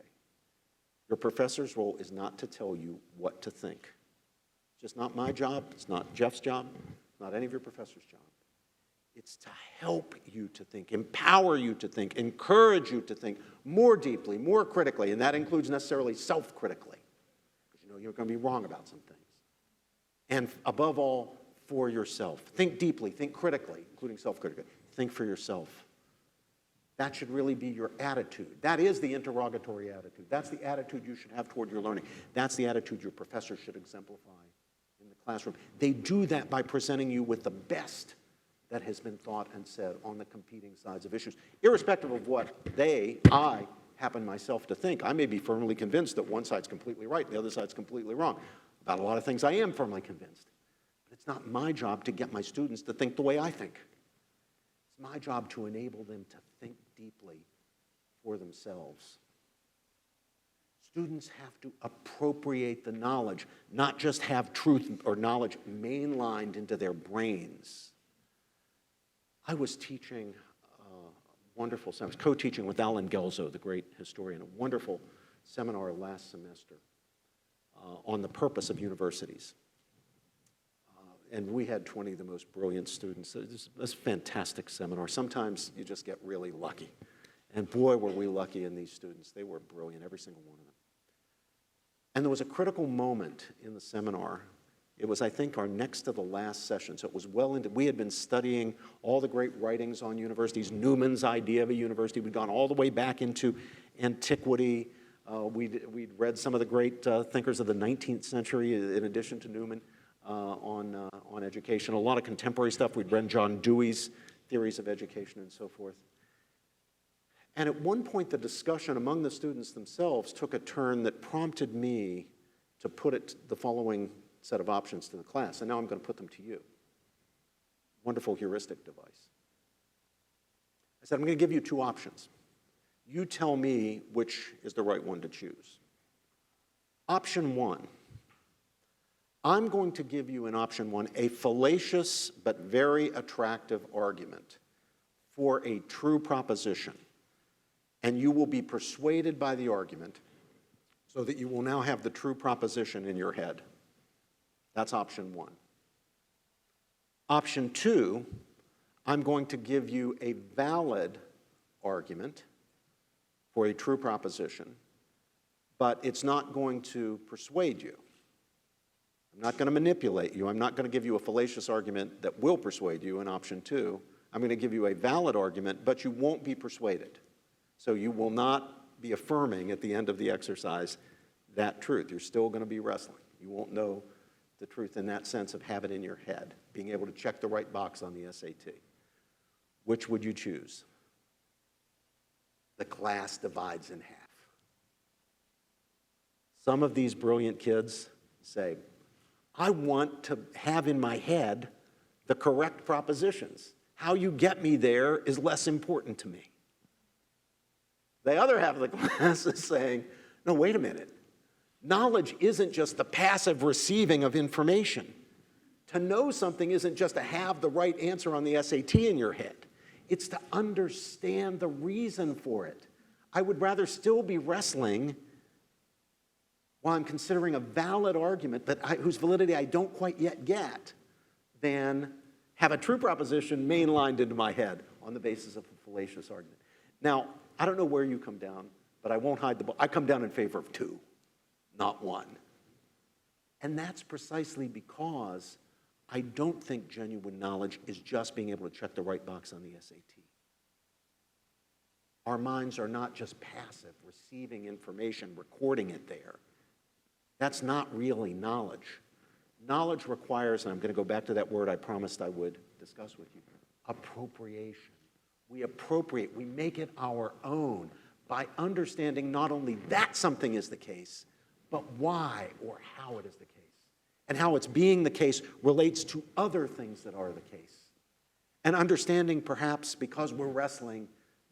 Your professor's role is not to tell you what to think. It's just not my job. It's not Jeff's job. It's not any of your professor's job. It's to help you to think, empower you to think, encourage you to think more deeply, more critically, and that includes necessarily self-critically, because you know you're going to be wrong about some things. And above all, for yourself. Think deeply, think critically, including self-critically. Think for yourself. That should really be your attitude. That is the interrogatory attitude. That's the attitude you should have toward your learning. That's the attitude your professor should exemplify in the classroom. They do that by presenting you with the best that has been thought and said on the competing sides of issues, irrespective of what I happen myself to think. I may be firmly convinced that one side's completely right and the other side's completely wrong. About a lot of things I am firmly convinced. But it's not my job to get my students to think the way I think. It's my job to enable them to think deeply for themselves. Students have to appropriate the knowledge, not just have truth or knowledge mainlined into their brains. I was teaching wonderful seminar. I was co-teaching with Alan Gelzo, the great historian, a wonderful seminar last semester on the purpose of universities. And we had 20 of the most brilliant students. It was a fantastic seminar. Sometimes you just get really lucky. And boy, were we lucky in these students. They were brilliant, every single one of them. And there was a critical moment in the seminar. It was, I think, our next to the last session. So it was well into, we had been studying all the great writings on universities, Newman's idea of a university. We'd gone all the way back into antiquity. We'd read some of the great thinkers of the 19th century, in addition to Newman, on education. A lot of contemporary stuff. We'd read John Dewey's theories of education and so forth. And at one point, the discussion among the students themselves took a turn that prompted me to put the following set of options to the class, and now I'm going to put them to you. Wonderful heuristic device. I said, I'm going to give you two options. You tell me which is the right one to choose. Option one, I'm going to give you in option one a fallacious but very attractive argument for a true proposition, and you will be persuaded by the argument so that you will now have the true proposition in your head. That's option one. Option two, I'm going to give you a valid argument for a true proposition, but it's not going to persuade you. I'm not going to manipulate you. I'm not going to give you a fallacious argument that will persuade you in option two. I'm going to give you a valid argument, but you won't be persuaded. So you will not be affirming at the end of the exercise that truth. You're still going to be wrestling. You won't know the truth in that sense of have it in your head, being able to check the right box on the SAT. Which would you choose? The class divides in half. Some of these brilliant kids say, I want to have in my head the correct propositions. How you get me there is less important to me. The other half of the class is saying, no, wait a minute. Knowledge isn't just the passive receiving of information. To know something isn't just to have the right answer on the SAT in your head. It's to understand the reason for it. I would rather still be wrestling while I'm considering a valid argument whose validity I don't quite yet get than have a true proposition mainlined into my head on the basis of a fallacious argument. Now, I don't know where you come down, but I won't hide the ball. I come down in favor of 2, not 1. And that's precisely because I don't think genuine knowledge is just being able to check the right box on the SAT. Our minds are not just passive, receiving information, recording it there. That's not really knowledge. Knowledge requires, and I'm going to go back to that word I promised I would discuss with you, appropriation. We appropriate, we make it our own by understanding not only that something is the case, but why or how it is the case. And how it's being the case relates to other things that are the case. And understanding, perhaps because we're wrestling,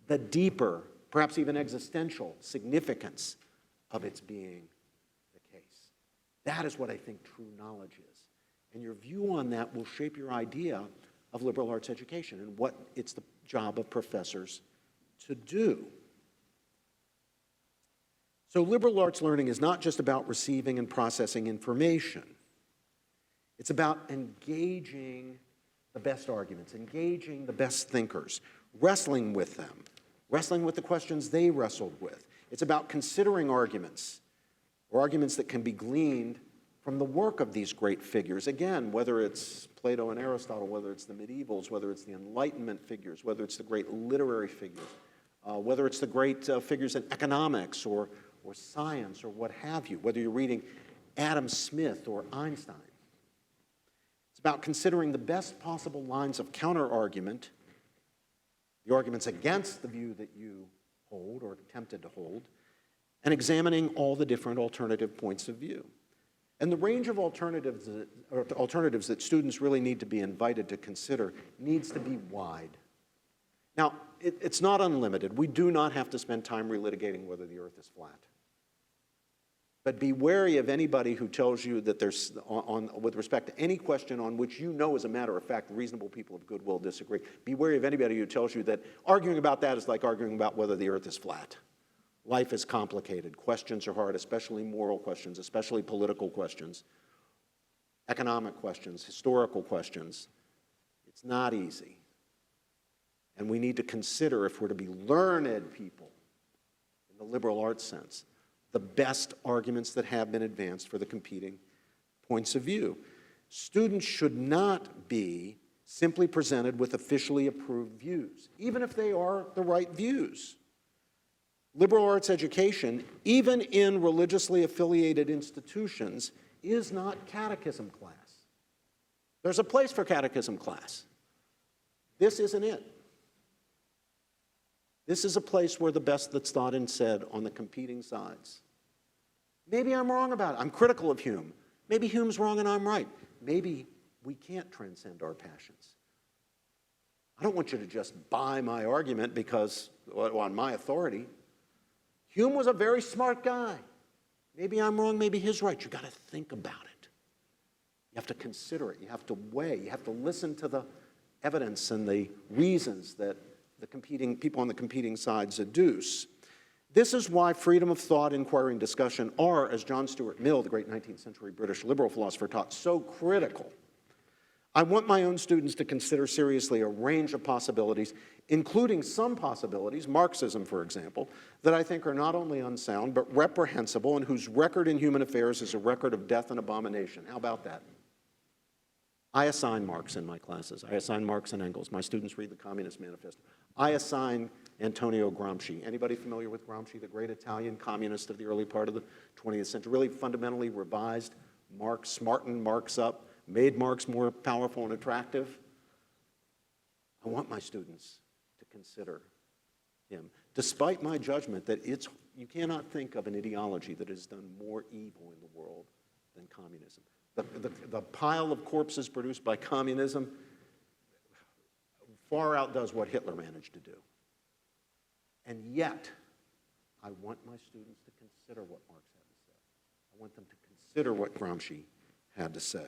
the deeper, perhaps even existential significance of its being the case. That is what I think true knowledge is. And your view on that will shape your idea of liberal arts education and what it's the job of professors to do. So liberal arts learning is not just about receiving and processing information. It's about engaging the best arguments, engaging the best thinkers, wrestling with them, wrestling with the questions they wrestled with. It's about considering arguments, or arguments that can be gleaned from the work of these great figures. Again, whether it's Plato and Aristotle, whether it's the medievals, whether it's the Enlightenment figures, whether it's the great literary figures, whether it's the great figures in economics or science or what have you, whether you're reading Adam Smith or Einstein. It's about considering the best possible lines of counter-argument, the arguments against the view that you hold or attempted to hold, and examining all the different alternative points of view. And the range of alternatives that students really need to be invited to consider needs to be wide. Now, it's not unlimited. We do not have to spend time relitigating whether the earth is flat. But be wary of anybody who tells you that there's, with respect to any question on which you know, as a matter of fact, reasonable people of goodwill disagree. Be wary of anybody who tells you that arguing about that is like arguing about whether the earth is flat. Life is complicated. Questions are hard, especially moral questions, especially political questions, economic questions, historical questions. It's not easy. And we need to consider, if we're to be learned people in the liberal arts sense, the best arguments that have been advanced for the competing points of view. Students should not be simply presented with officially approved views, even if they are the right views. Liberal arts education, even in religiously affiliated institutions, is not catechism class. There's a place for catechism class. This isn't it. This is a place where the best that's thought and said on the competing sides. Maybe I'm wrong about it. I'm critical of Hume. Maybe Hume's wrong and I'm right. Maybe we can't transcend our passions. I don't want you to just buy my argument because, on my authority. Hume was a very smart guy. Maybe I'm wrong, maybe he's right. You've got to think about it. You have to consider it. You have to weigh. You have to listen to the evidence and the reasons that the competing people on the competing sides adduce. This is why freedom of thought, inquiry, and discussion are, as John Stuart Mill, the great 19th century British liberal philosopher, taught, so critical. I want my own students to consider seriously a range of possibilities, including some possibilities, Marxism, for example, that I think are not only unsound, but reprehensible, and whose record in human affairs is a record of death and abomination. How about that? I assign Marx in my classes. I assign Marx and Engels. My students read the Communist Manifesto. I assign Antonio Gramsci. Anybody familiar with Gramsci, the great Italian communist of the early part of the 20th century? Really fundamentally revised Marx, smartened Marx up, made Marx more powerful and attractive. I want my students to consider him, despite my judgment that you cannot think of an ideology that has done more evil in the world than communism. The pile of corpses produced by communism far outdoes what Hitler managed to do. And yet, I want my students to consider what Marx had to say. I want them to consider what Gramsci had to say.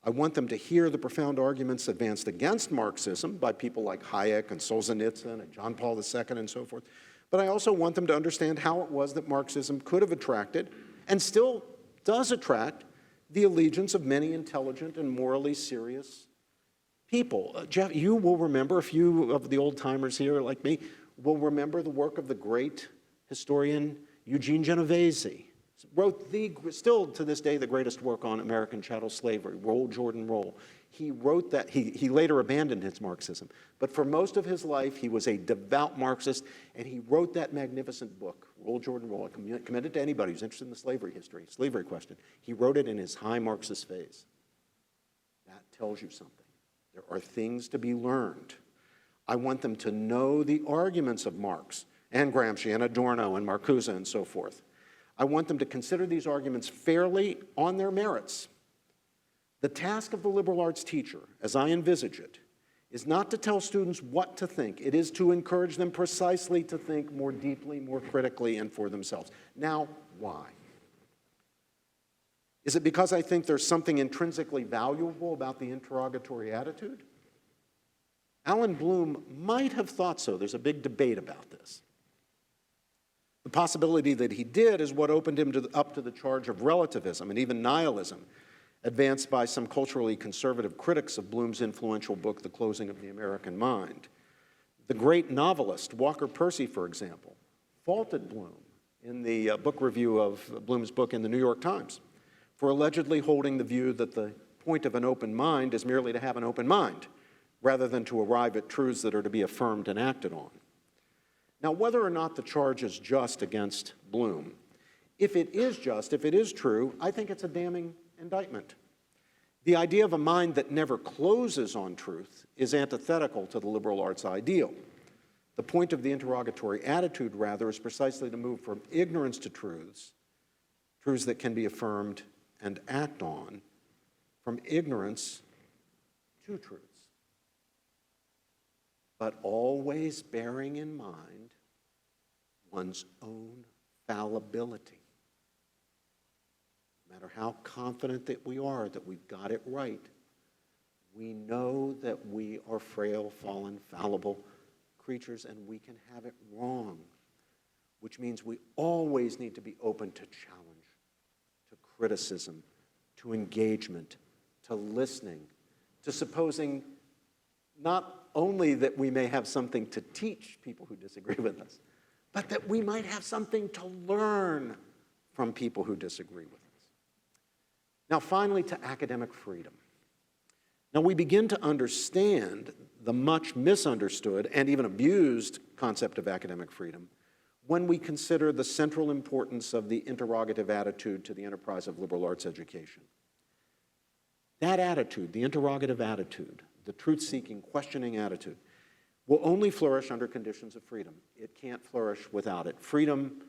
I want them to hear the profound arguments advanced against Marxism by people like Hayek and Solzhenitsyn and John Paul II and so forth. But I also want them to understand how it was that Marxism could have attracted, and still does attract, the allegiance of many intelligent and morally serious people. Jeff, you will remember, a few of the old-timers here like me will remember the work of the great historian Eugene Genovese. Wrote still to this day, the greatest work on American chattel slavery, Roll, Jordan, Roll. He wrote that, he later abandoned his Marxism, but for most of his life, he was a devout Marxist, and he wrote that magnificent book, Roll, Jordan, Roll. I commend it to anybody who's interested in the slavery history, slavery question. He wrote it in his high Marxist phase. That tells you something. There are things to be learned. I want them to know the arguments of Marx and Gramsci and Adorno and Marcuse and so forth. I want them to consider these arguments fairly on their merits. The task of the liberal arts teacher, as I envisage it, is not to tell students what to think. It is to encourage them precisely to think more deeply, more critically, and for themselves. Now, why? Is it because I think there's something intrinsically valuable about the interrogatory attitude? Alan Bloom might have thought so. There's a big debate about this. The possibility that he did is what opened him up to the charge of relativism and even nihilism, advanced by some culturally conservative critics of Bloom's influential book, The Closing of the American Mind. The great novelist Walker Percy, for example, faulted Bloom in the book review of Bloom's book in the New York Times for allegedly holding the view that the point of an open mind is merely to have an open mind, rather than to arrive at truths that are to be affirmed and acted on. Now, whether or not the charge is just against Bloom, if it is just, if it is true, I think it's a damning indictment. The idea of a mind that never closes on truth is antithetical to the liberal arts ideal. The point of the interrogatory attitude, rather, is precisely to move from ignorance to truths that can be affirmed and act on, from ignorance to truths. But always bearing in mind one's own fallibility. No matter how confident that we are that we've got it right, we know that we are frail, fallen, fallible creatures, and we can have it wrong, which means we always need to be open to challenge, to criticism, to engagement, to listening, to supposing not only that we may have something to teach people who disagree with us, but that we might have something to learn from people who disagree with us. Now, finally, to academic freedom. Now, we begin to understand the much misunderstood and even abused concept of academic freedom when we consider the central importance of the interrogative attitude to the enterprise of liberal arts education. That attitude, the interrogative attitude, the truth-seeking, questioning attitude, will only flourish under conditions of freedom. It can't flourish without it. Freedom,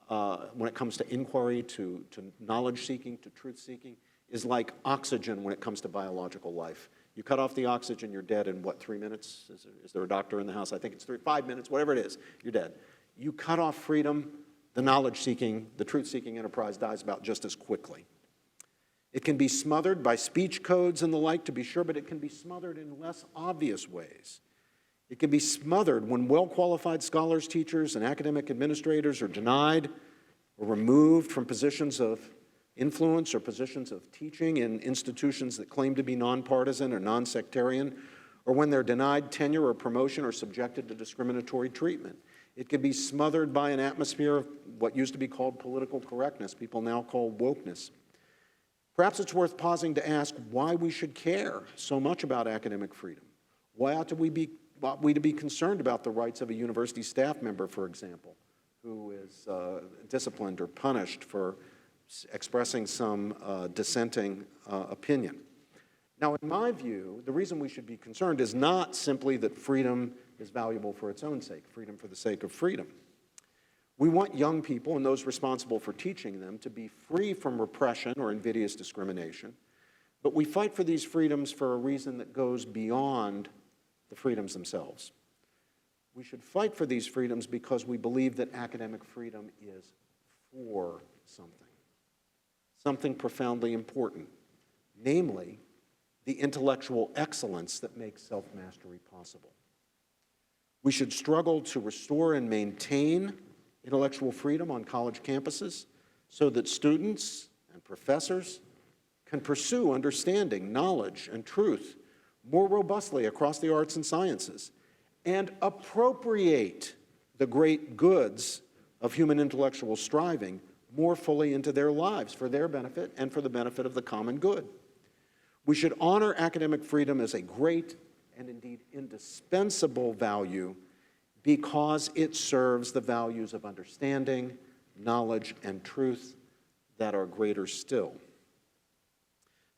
when it comes to inquiry, to knowledge-seeking, to truth-seeking, is like oxygen when it comes to biological life. You cut off the oxygen, you're dead in, what, 3 minutes? Is there a doctor in the house? I think it's 5 minutes, whatever it is, you're dead. You cut off freedom, the knowledge-seeking, the truth-seeking enterprise dies about just as quickly. It can be smothered by speech codes and the like, to be sure, but it can be smothered in less obvious ways. It can be smothered when well-qualified scholars, teachers, and academic administrators are denied or removed from positions of influence or positions of teaching in institutions that claim to be nonpartisan or non-sectarian, or when they're denied tenure or promotion or subjected to discriminatory treatment. It can be smothered by an atmosphere of what used to be called political correctness, people now call wokeness. Perhaps it's worth pausing to ask why we should care so much about academic freedom. Why ought we ought we to be concerned about the rights of a university staff member, for example, who is disciplined or punished for expressing some dissenting opinion? Now, in my view, the reason we should be concerned is not simply that freedom is valuable for its own sake, freedom for the sake of freedom. We want young people and those responsible for teaching them to be free from repression or invidious discrimination, but we fight for these freedoms for a reason that goes beyond the freedoms themselves. We should fight for these freedoms because we believe that academic freedom is for something profoundly important, namely the intellectual excellence that makes self-mastery possible. We should struggle to restore and maintain intellectual freedom on college campuses so that students and professors can pursue understanding, knowledge, and truth more robustly across the arts and sciences and appropriate the great goods of human intellectual striving more fully into their lives for their benefit and for the benefit of the common good. We should honor academic freedom as a great and indeed indispensable value because it serves the values of understanding, knowledge, and truth that are greater still.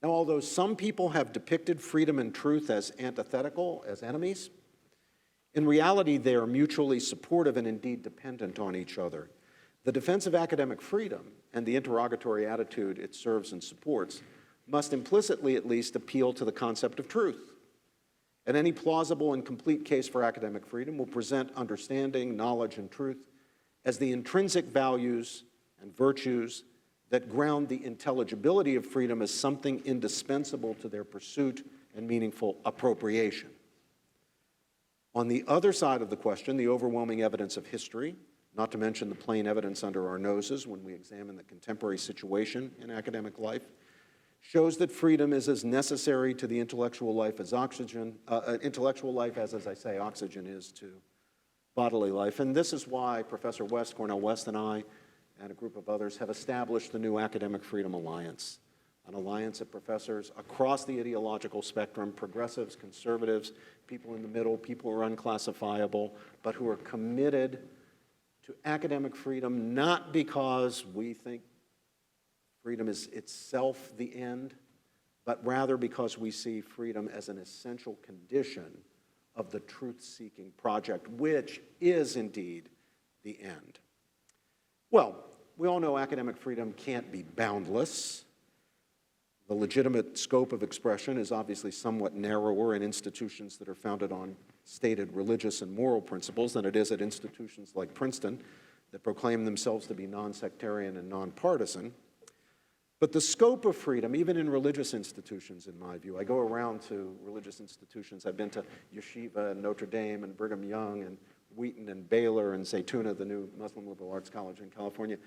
Now, although some people have depicted freedom and truth as antithetical, as enemies, in reality they are mutually supportive and indeed dependent on each other. The defense of academic freedom and the interrogatory attitude it serves and supports must implicitly at least appeal to the concept of truth. And any plausible and complete case for academic freedom will present understanding, knowledge, and truth as the intrinsic values and virtues that ground the intelligibility of freedom as something indispensable to their pursuit and meaningful appropriation. On the other side of the question, the overwhelming evidence of history, not to mention the plain evidence under our noses when we examine the contemporary situation in academic life, shows that freedom is as necessary to the intellectual life as oxygen, as I say, oxygen is to bodily life. And this is why Professor West, Cornell West, and I, and a group of others have established the new Academic Freedom Alliance, an alliance of professors across the ideological spectrum, progressives, conservatives, people in the middle, people who are unclassifiable, but who are committed to academic freedom, not because we think freedom is itself the end, but rather because we see freedom as an essential condition of the truth-seeking project, which is indeed the end. Well, we all know academic freedom can't be boundless. The legitimate scope of expression is obviously somewhat narrower in institutions that are founded on stated religious and moral principles than it is at institutions like Princeton that proclaim themselves to be non-sectarian and nonpartisan. But the scope of freedom, even in religious institutions, in my view, I go around to religious institutions. I've been to Yeshiva and Notre Dame and Brigham Young and Wheaton and Baylor and Zaytuna, the new Muslim liberal arts college in California,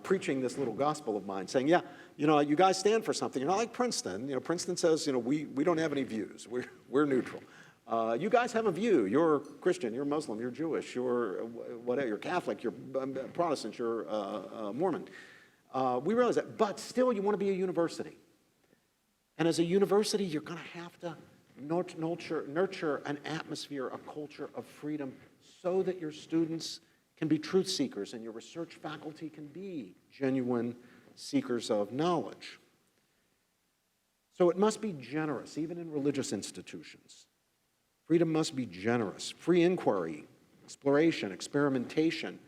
preaching this little gospel of mine, saying, yeah, you guys stand for something. You're not like Princeton. Princeton says, we don't have any views. We're neutral. You guys have a view. You're Christian, you're Muslim, you're Jewish, you're whatever, you're Catholic, you're Protestant, you're Mormon. We realize that, but still you want to be a university. And as a university, you're going to have to nurture an atmosphere, a culture of freedom so that your students can be truth seekers and your research faculty can be genuine seekers of knowledge. So it must be generous, even in religious institutions. Freedom must be generous. Free inquiry, exploration, experimentation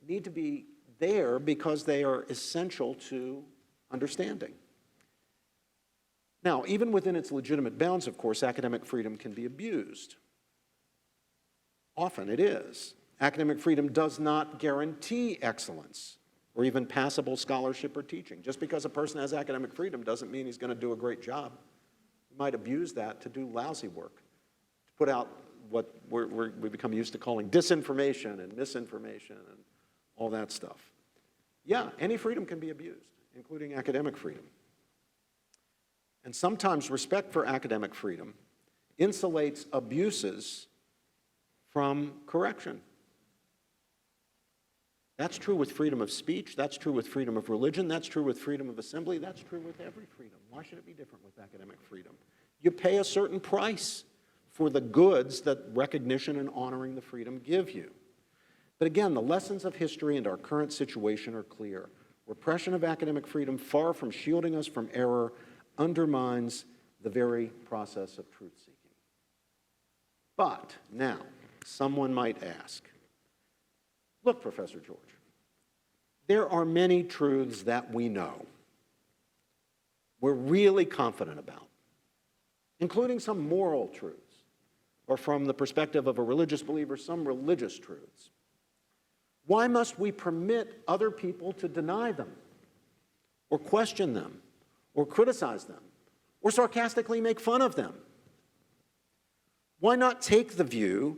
need to be there because they are essential to understanding. Now, even within its legitimate bounds, of course, academic freedom can be abused. Often it is. Academic freedom does not guarantee excellence or even passable scholarship or teaching. Just because a person has academic freedom doesn't mean he's going to do a great job. He might abuse that to do lousy work, to put out what we become used to calling disinformation and misinformation and all that stuff. Yeah, any freedom can be abused, including academic freedom. And sometimes respect for academic freedom insulates abuses from correction. That's true with freedom of speech, that's true with freedom of religion, that's true with freedom of assembly, that's true with every freedom. Why should it be different with academic freedom? You pay a certain price for the goods that recognition and honoring the freedom give you. But again, the lessons of history and our current situation are clear. Repression of academic freedom, far from shielding us from error, undermines the very process of truth-seeking. But now, someone might ask, look, Professor George, there are many truths that we know, we're really confident about, including some moral truths, or from the perspective of a religious believer, some religious truths. Why must we permit other people to deny them, or question them, or criticize them, or sarcastically make fun of them? Why not take the view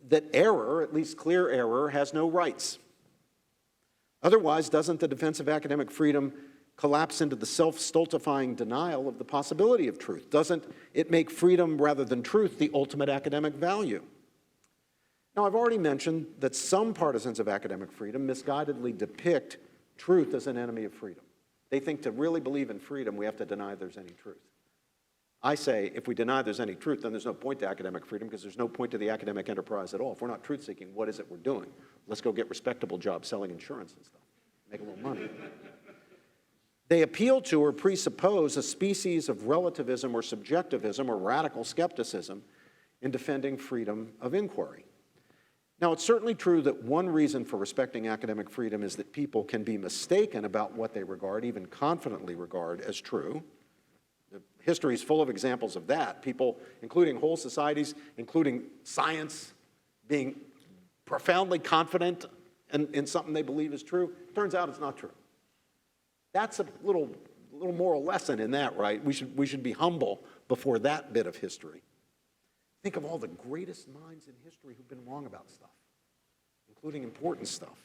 that error, at least clear error, has no rights? Otherwise, doesn't the defense of academic freedom collapse into the self-stultifying denial of the possibility of truth? Doesn't it make freedom rather than truth the ultimate academic value? Now, I've already mentioned that some partisans of academic freedom misguidedly depict truth as an enemy of freedom. They think to really believe in freedom, we have to deny there's any truth. I say, if we deny there's any truth, then there's no point to academic freedom because there's no point to the academic enterprise at all. If we're not truth-seeking, what is it we're doing? Let's go get respectable jobs selling insurance and stuff, make a little money. They appeal to or presuppose a species of relativism or subjectivism or radical skepticism in defending freedom of inquiry. Now, it's certainly true that one reason for respecting academic freedom is that people can be mistaken about what they regard, even confidently regard, as true. History is full of examples of that. People, including whole societies, including science, being profoundly confident in something they believe is true. Turns out it's not true. That's a little moral lesson in that, right? We should be humble before that bit of history. Think of all the greatest minds in history who've been wrong about stuff, including important stuff.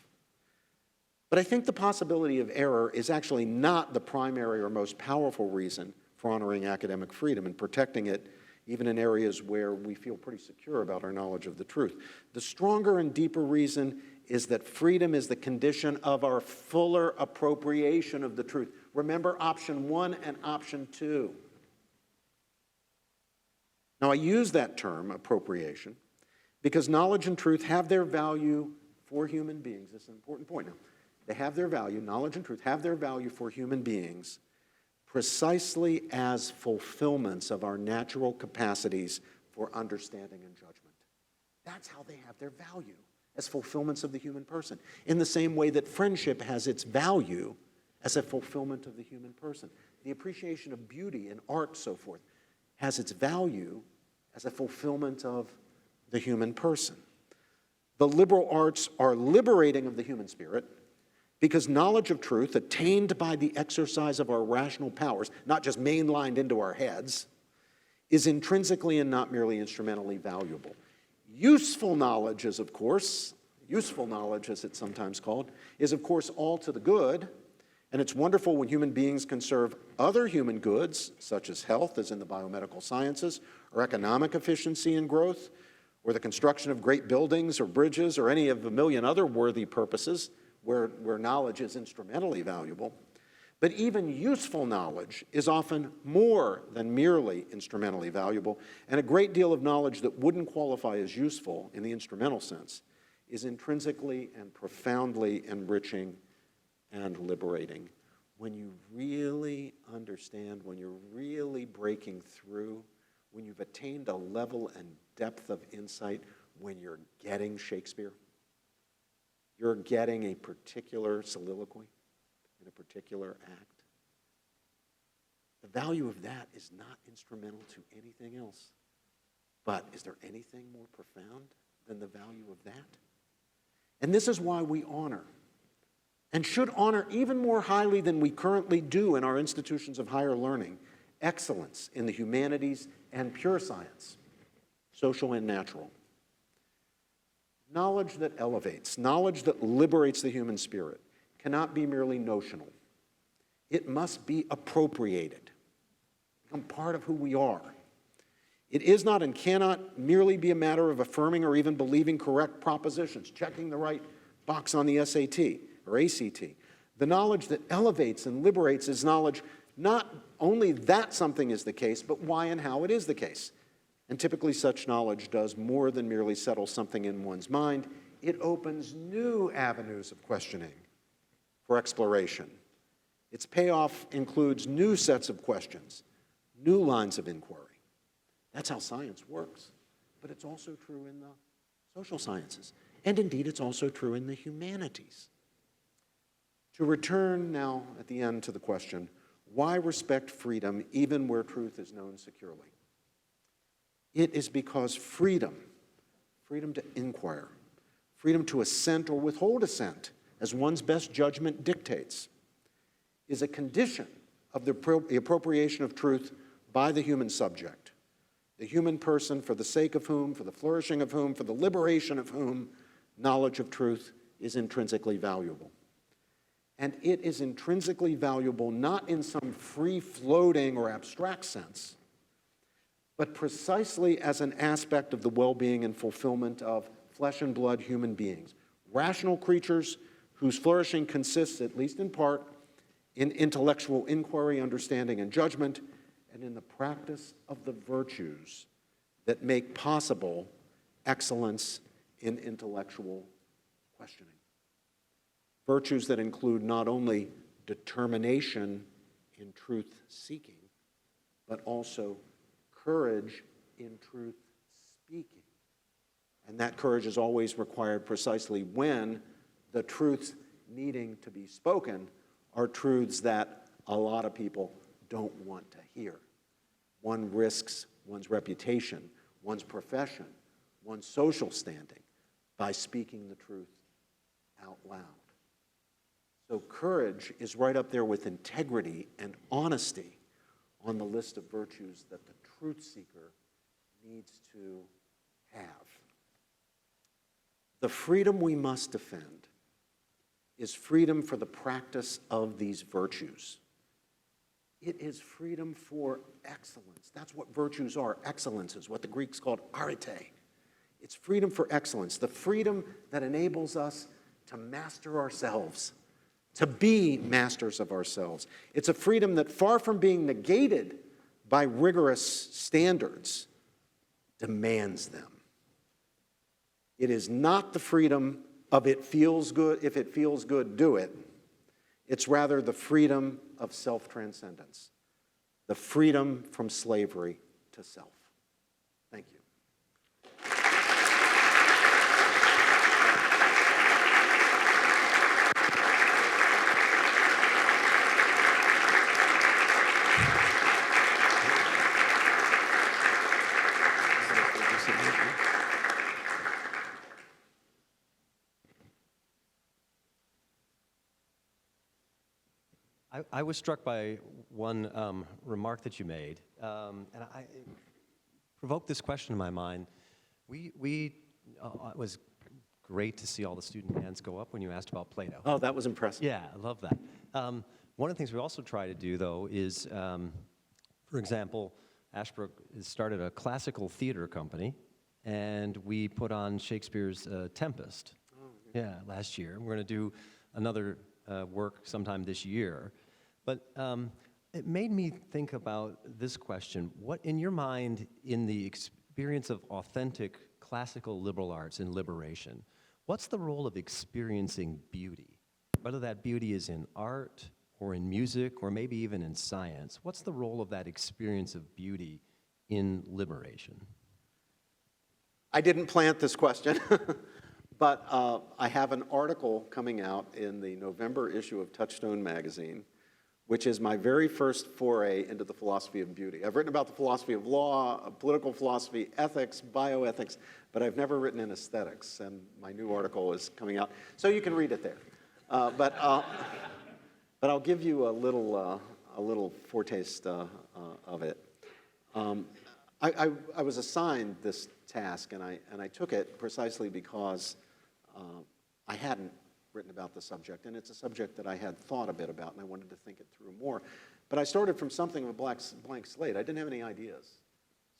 But I think the possibility of error is actually not the primary or most powerful reason for honoring academic freedom and protecting it even in areas where we feel pretty secure about our knowledge of the truth. The stronger and deeper reason is that freedom is the condition of our fuller appropriation of the truth. Remember option 1 and option 2. Now, I use that term, appropriation, because knowledge and truth have their value for human beings. This is an important point now. They have their value, knowledge and truth have their value for human beings precisely as fulfillments of our natural capacities for understanding and judgment. That's how they have their value, as fulfillments of the human person. In the same way that friendship has its value as a fulfillment of the human person. The appreciation of beauty and art, so forth, has its value as a fulfillment of the human person. The liberal arts are liberating of the human spirit because knowledge of truth attained by the exercise of our rational powers, not just mainlined into our heads, is intrinsically and not merely instrumentally valuable. Useful knowledge is, of course, useful knowledge as it's sometimes called, is of course all to the good, and it's wonderful when human beings can serve other human goods, such as health, as in the biomedical sciences, or economic efficiency and growth, or the construction of great buildings or bridges, or any of a million other worthy purposes where knowledge is instrumentally valuable. But even useful knowledge is often more than merely instrumentally valuable, and a great deal of knowledge that wouldn't qualify as useful in the instrumental sense is intrinsically and profoundly enriching and liberating. When you really understand, when you're really breaking through, when you've attained a level and depth of insight, when you're getting Shakespeare, you're getting a particular soliloquy in a particular act. The value of that is not instrumental to anything else. But is there anything more profound than the value of that? And this is why we honor, and should honor even more highly than we currently do in our institutions of higher learning, excellence in the humanities and pure science, social and natural. Knowledge that elevates, knowledge that liberates the human spirit cannot be merely notional. It must be appropriated, become part of who we are. It is not and cannot merely be a matter of affirming or even believing correct propositions, checking the right box on the SAT or ACT. The knowledge that elevates and liberates is knowledge not only that something is the case, but why and how it is the case. And typically such knowledge does more than merely settle something in one's mind. It opens new avenues of questioning for exploration. Its payoff includes new sets of questions, new lines of inquiry. That's how science works. But it's also true in the social sciences. And indeed, it's also true in the humanities. To return now at the end to the question, why respect freedom even where truth is known securely? It is because freedom to inquire, freedom to assent or withhold assent as one's best judgment dictates, is a condition of the appropriation of truth by the human subject, the human person for the sake of whom, for the flourishing of whom, for the liberation of whom, knowledge of truth is intrinsically valuable. And it is intrinsically valuable not in some free-floating or abstract sense, but precisely as an aspect of the well-being and fulfillment of flesh and blood human beings, rational creatures whose flourishing consists, at least in part, in intellectual inquiry, understanding, and judgment, and in the practice of the virtues that make possible excellence in intellectual questioning. Virtues that include not only determination in truth-seeking, but also courage in truth-speaking. And that courage is always required precisely when the truths needing to be spoken are truths that a lot of people don't want to hear. One risks one's reputation, one's profession, one's social standing by speaking the truth out loud. So courage is right up there with integrity and honesty on the list of virtues that the truth seeker needs to have. The freedom we must defend is freedom for the practice of these virtues. It is freedom for excellence. That's what virtues are. Excellence is what the Greeks called arete. It's freedom for excellence, the freedom that enables us to master ourselves, to be masters of ourselves. It's a freedom that, far from being negated by rigorous standards, demands them. It is not the freedom of it feels good, if it feels good, do it. It's rather the freedom of self-transcendence, the freedom from slavery to self. Thank you. I was struck by one remark that you made, and it provoked this question in my mind. It was great to see all the student hands go up when you asked about Plato. Oh, that was impressive. Yeah, I love that. One of the things we also try to do, though, is, for example, Ashbrook has started a classical theater company, and we put on Shakespeare's Tempest. Last year. We're going to do another work sometime this year. But it made me think about this question. What, in your mind, in the experience of authentic classical liberal arts and liberation, what's the role of experiencing beauty? Whether that beauty is in art or in music or maybe even in science, what's the role of that experience of beauty in liberation? I didn't plant this question, but I have an article coming out in the November issue of Touchstone magazine, which is my very first foray into the philosophy of beauty. I've written about the philosophy of law, political philosophy, ethics, bioethics, but I've never written in aesthetics, and my new article is coming out. So you can read it there. But I'll give you a little foretaste of it. I was assigned this task, and I took it precisely because I hadn't written about the subject, and it's a subject that I had thought a bit about, and I wanted to think it through more. But I started from something of a blank slate. I didn't have any ideas.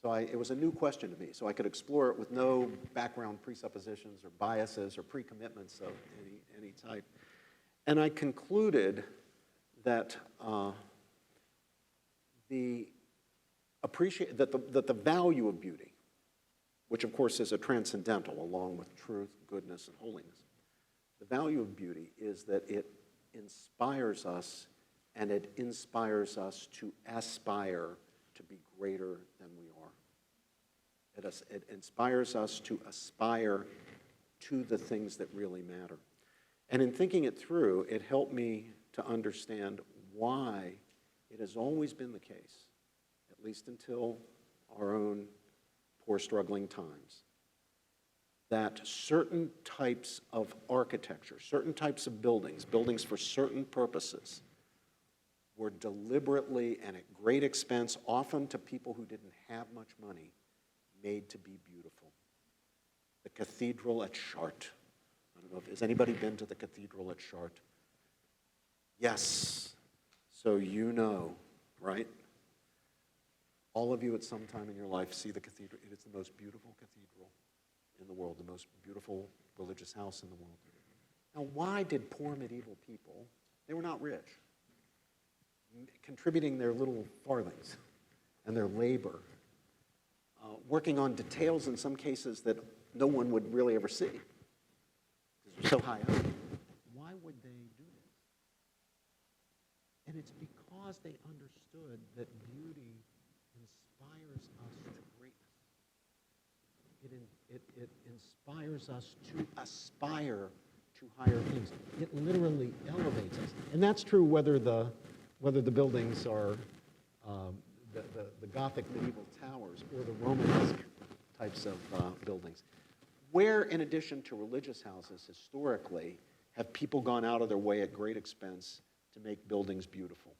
So it was a new question to me, so I could explore it with no background presuppositions or biases or pre-commitments of any type. And I concluded that the value of beauty, which of course is a transcendental along with truth, goodness, and holiness. The value of beauty is that it inspires us, and it inspires us to aspire to be greater than we are. It inspires us to aspire to the things that really matter. And in thinking it through, it helped me to understand why it has always been the case, at least until our own poor struggling times, that certain types of architecture, certain types of buildings, buildings for certain purposes, were deliberately and at great expense, often to people who didn't have much money, made to be beautiful. The cathedral at Chartres. I don't know if, has anybody been to the cathedral at Chartres? Yes. So you know, right? All of you at some time in your life see the cathedral. It is the most beautiful cathedral in the world, the most beautiful religious house in the world. Now, why did poor medieval people, they were not rich, contributing their little farthings and their labor, working on details in some cases that no one would really ever see because they're so high up. Why would they do this? And it's because they understood that beauty inspires us to greatness. It inspires us to aspire to higher things. It literally elevates us. And that's true whether the buildings are the Gothic medieval towers or the Romanesque types of buildings. Where, in addition to religious houses, historically, have people gone out of their way at great expense to make buildings beautiful?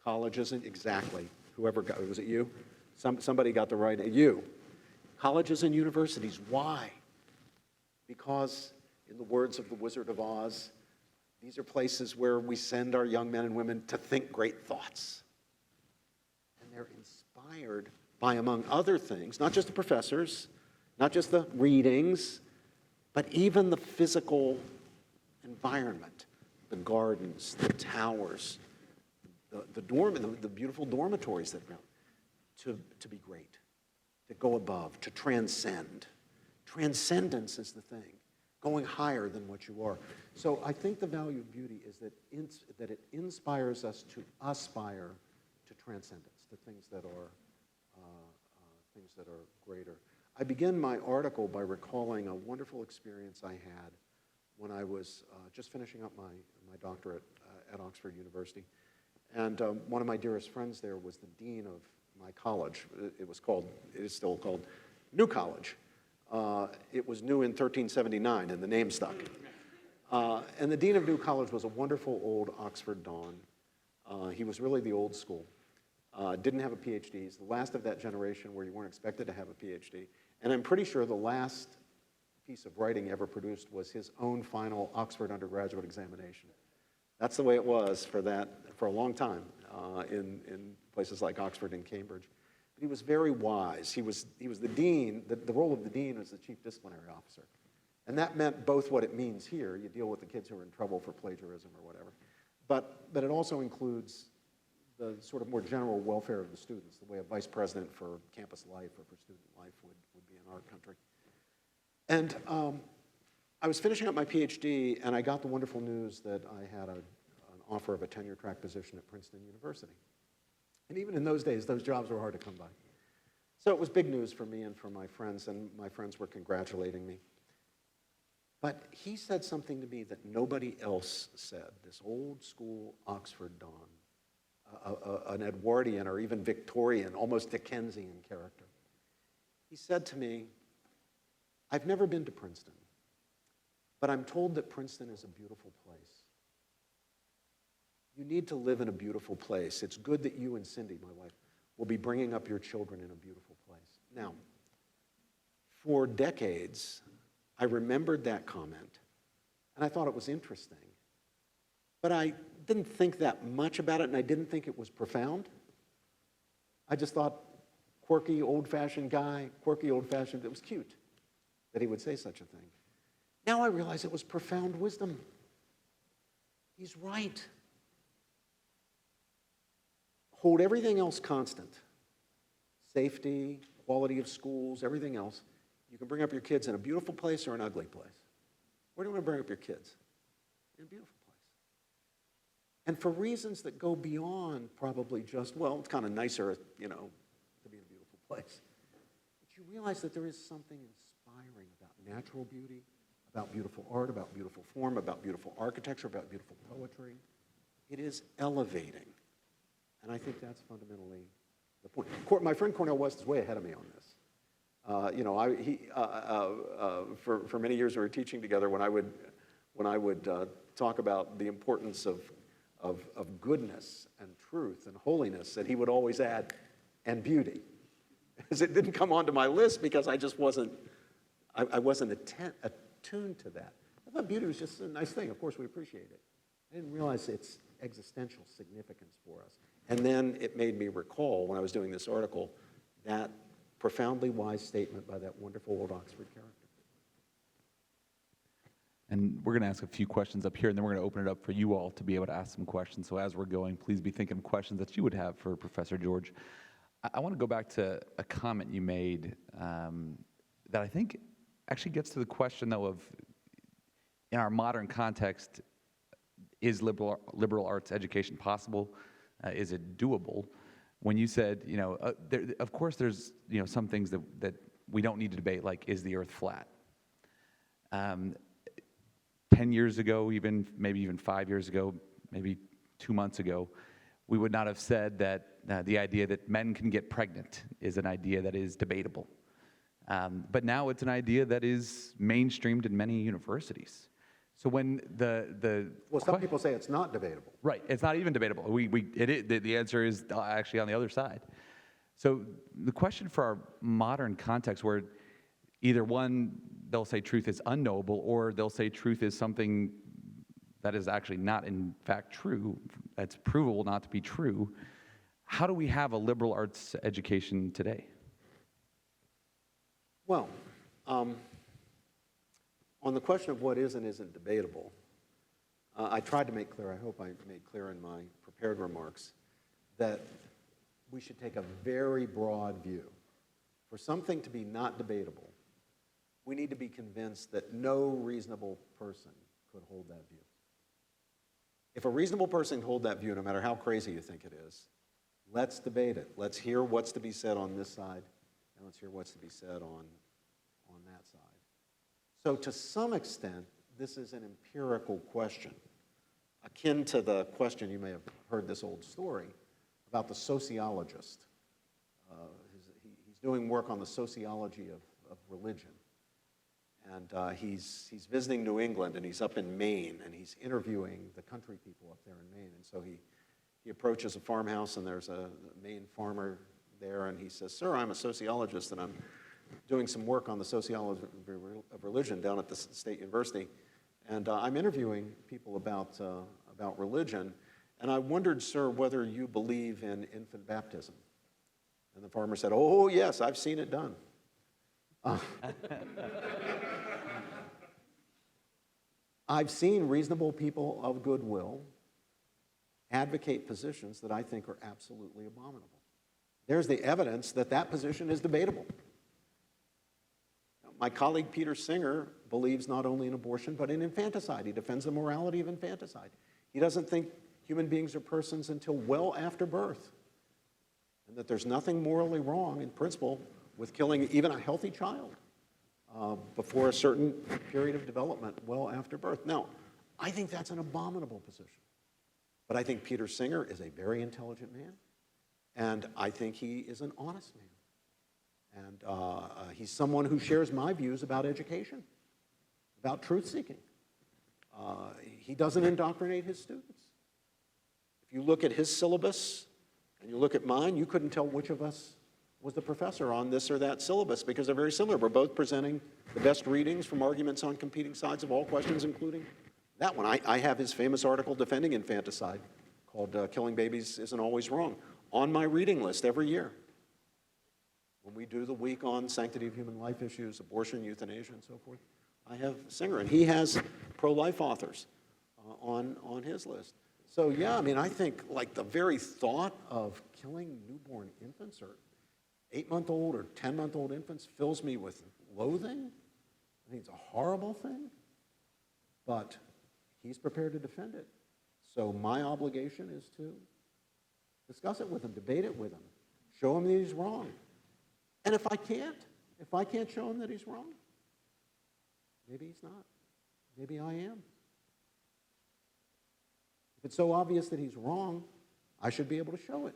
Colleges, exactly. Whoever got, was it you? Somebody got the right, you. Colleges and universities, why? Because, in the words of the Wizard of Oz, these are places where we send our young men and women to think great thoughts. And they're inspired by, among other things, not just the professors, not just the readings, but even the physical environment, the gardens, the towers, the beautiful dormitories that are to be great, to go above, to transcend. Transcendence is the thing. Going higher than what you are. So I think the value of beauty is that it inspires us to aspire to transcendence, to things that are greater. I begin my article by recalling a wonderful experience I had when I was just finishing up my doctorate at Oxford University. And one of my dearest friends there was the dean of my college. It is still called New College. It was new in 1379, and the name stuck. And the dean of New College was a wonderful old Oxford don. He was really the old school. Didn't have a PhD. He's the last of that generation where you weren't expected to have a PhD. And I'm pretty sure the last piece of writing ever produced was his own final Oxford undergraduate examination. That's the way it was for a long time in places like Oxford and Cambridge. But he was very wise. He was the dean. The role of the dean was the chief disciplinary officer. And that meant both what it means here. You deal with the kids who are in trouble for plagiarism or whatever. But it also includes the sort of more general welfare of the students, the way a vice president for campus life or for student life would be in our country. And I was finishing up my PhD, and I got the wonderful news that I had an offer of a tenure-track position at Princeton University. And even in those days, those jobs were hard to come by. So it was big news for me and for my friends, and my friends were congratulating me. But he said something to me that nobody else said, this old school Oxford don, an Edwardian or even Victorian, almost Dickensian character. He said to me, I've never been to Princeton, but I'm told that Princeton is a beautiful place. You need to live in a beautiful place. It's good that you and Cindy, my wife, will be bringing up your children in a beautiful place. Now, for decades, I remembered that comment, and I thought it was interesting. But I didn't think that much about it, and I didn't think it was profound. I just thought, quirky, old-fashioned guy, quirky, old-fashioned, it was cute that he would say such a thing. Now I realize it was profound wisdom. He's right. Hold everything else constant. safety, quality of schools, everything else. You can bring up your kids in a beautiful place or an ugly place. Where do you want to bring up your kids? In a beautiful place. And for reasons that go beyond probably just, well, it's kind of nicer, you know, to be in a beautiful place. But you realize that there is something inspiring about natural beauty, about beautiful art, about beautiful form, about beautiful architecture, about beautiful poetry. It is elevating. And I think that's fundamentally the point. My friend Cornel West is way ahead of me on this. You know, for many years we were teaching together when I would talk about the importance of goodness and truth and holiness, and he would always add, and beauty. Because it didn't come onto my list because I just wasn't attuned to that. I thought beauty was just a nice thing. Of course, we appreciate it. I didn't realize its existential significance for us. And then it made me recall, when I was doing this article, that profoundly wise statement by that wonderful old Oxford character. And we're going to ask a few questions up here, and then we're going to open it up for you all to be able to ask some questions. So as we're going, please be thinking of questions that you would have for Professor George. I want to go back to a comment you made that I think actually gets to the question, though, of, in our modern context, is liberal arts education possible? Is it doable? When you said, you know, of course there's, you know, some things that we don't need to debate, like, is the earth flat? 10 years ago, maybe even 5 years ago, maybe 2 months ago, we would not have said that the idea that men can get pregnant is an idea that is debatable. But now it's an idea that is mainstreamed in many universities. So when Well, some people say it's not debatable. Right, it's not even debatable. The answer is actually on the other side. So the question for our modern context, where either one, they'll say truth is unknowable, or they'll say truth is something that is actually not in fact true, that's provable not to be true. How do we have a liberal arts education today? Well, on the question of what is and isn't debatable, I tried to make clear, I hope I made clear in my prepared remarks, that we should take a very broad view. For something to be not debatable, we need to be convinced that no reasonable person could hold that view. If a reasonable person can hold that view, no matter how crazy you think it is, let's debate it. Let's hear what's to be said on this side, and let's hear what's to be said on that side. So to some extent, this is an empirical question, akin to the question, you may have heard this old story, about the sociologist. He's doing work on the sociology of religion. And he's visiting New England, and he's up in Maine, and he's interviewing the country people up there in Maine. And so he approaches a farmhouse, and there's a Maine farmer there, and he says, "Sir, I'm a sociologist, and I'm doing some work on the sociology of religion down at the State University, and I'm interviewing people about religion, and I wondered, sir, whether you believe in infant baptism." And the farmer said, "Oh, yes, I've seen it done." I've seen reasonable people of goodwill advocate positions that I think are absolutely abominable. There's the evidence that that position is debatable. My colleague Peter Singer believes not only in abortion, but in infanticide. He defends the morality of infanticide. He doesn't think human beings are persons until well after birth, and that there's nothing morally wrong, in principle, with killing even a healthy child before a certain period of development, well after birth. Now, I think that's an abominable position. But I think Peter Singer is a very intelligent man, and I think he is an honest man. And he's someone who shares my views about education, about truth-seeking. He doesn't indoctrinate his students. If you look at his syllabus and you look at mine, you couldn't tell which of us was the professor on this or that syllabus because they're very similar. We're both presenting the best readings from arguments on competing sides of all questions, including that one. I have his famous article defending infanticide called "Killing Babies Isn't Always Wrong" on my reading list every year. When we do the week on sanctity of human life issues, abortion, euthanasia, and so forth, I have Singer, and he has pro-life authors on his list. So yeah, I mean, I think like the very thought of killing newborn infants or 8-month-old or 10-month-old infants fills me with loathing. I think it's a horrible thing, but he's prepared to defend it. So my obligation is to discuss it with him, debate it with him, show him that he's wrong. And if I can't show him that he's wrong, maybe he's not. Maybe I am. If it's so obvious that he's wrong, I should be able to show it.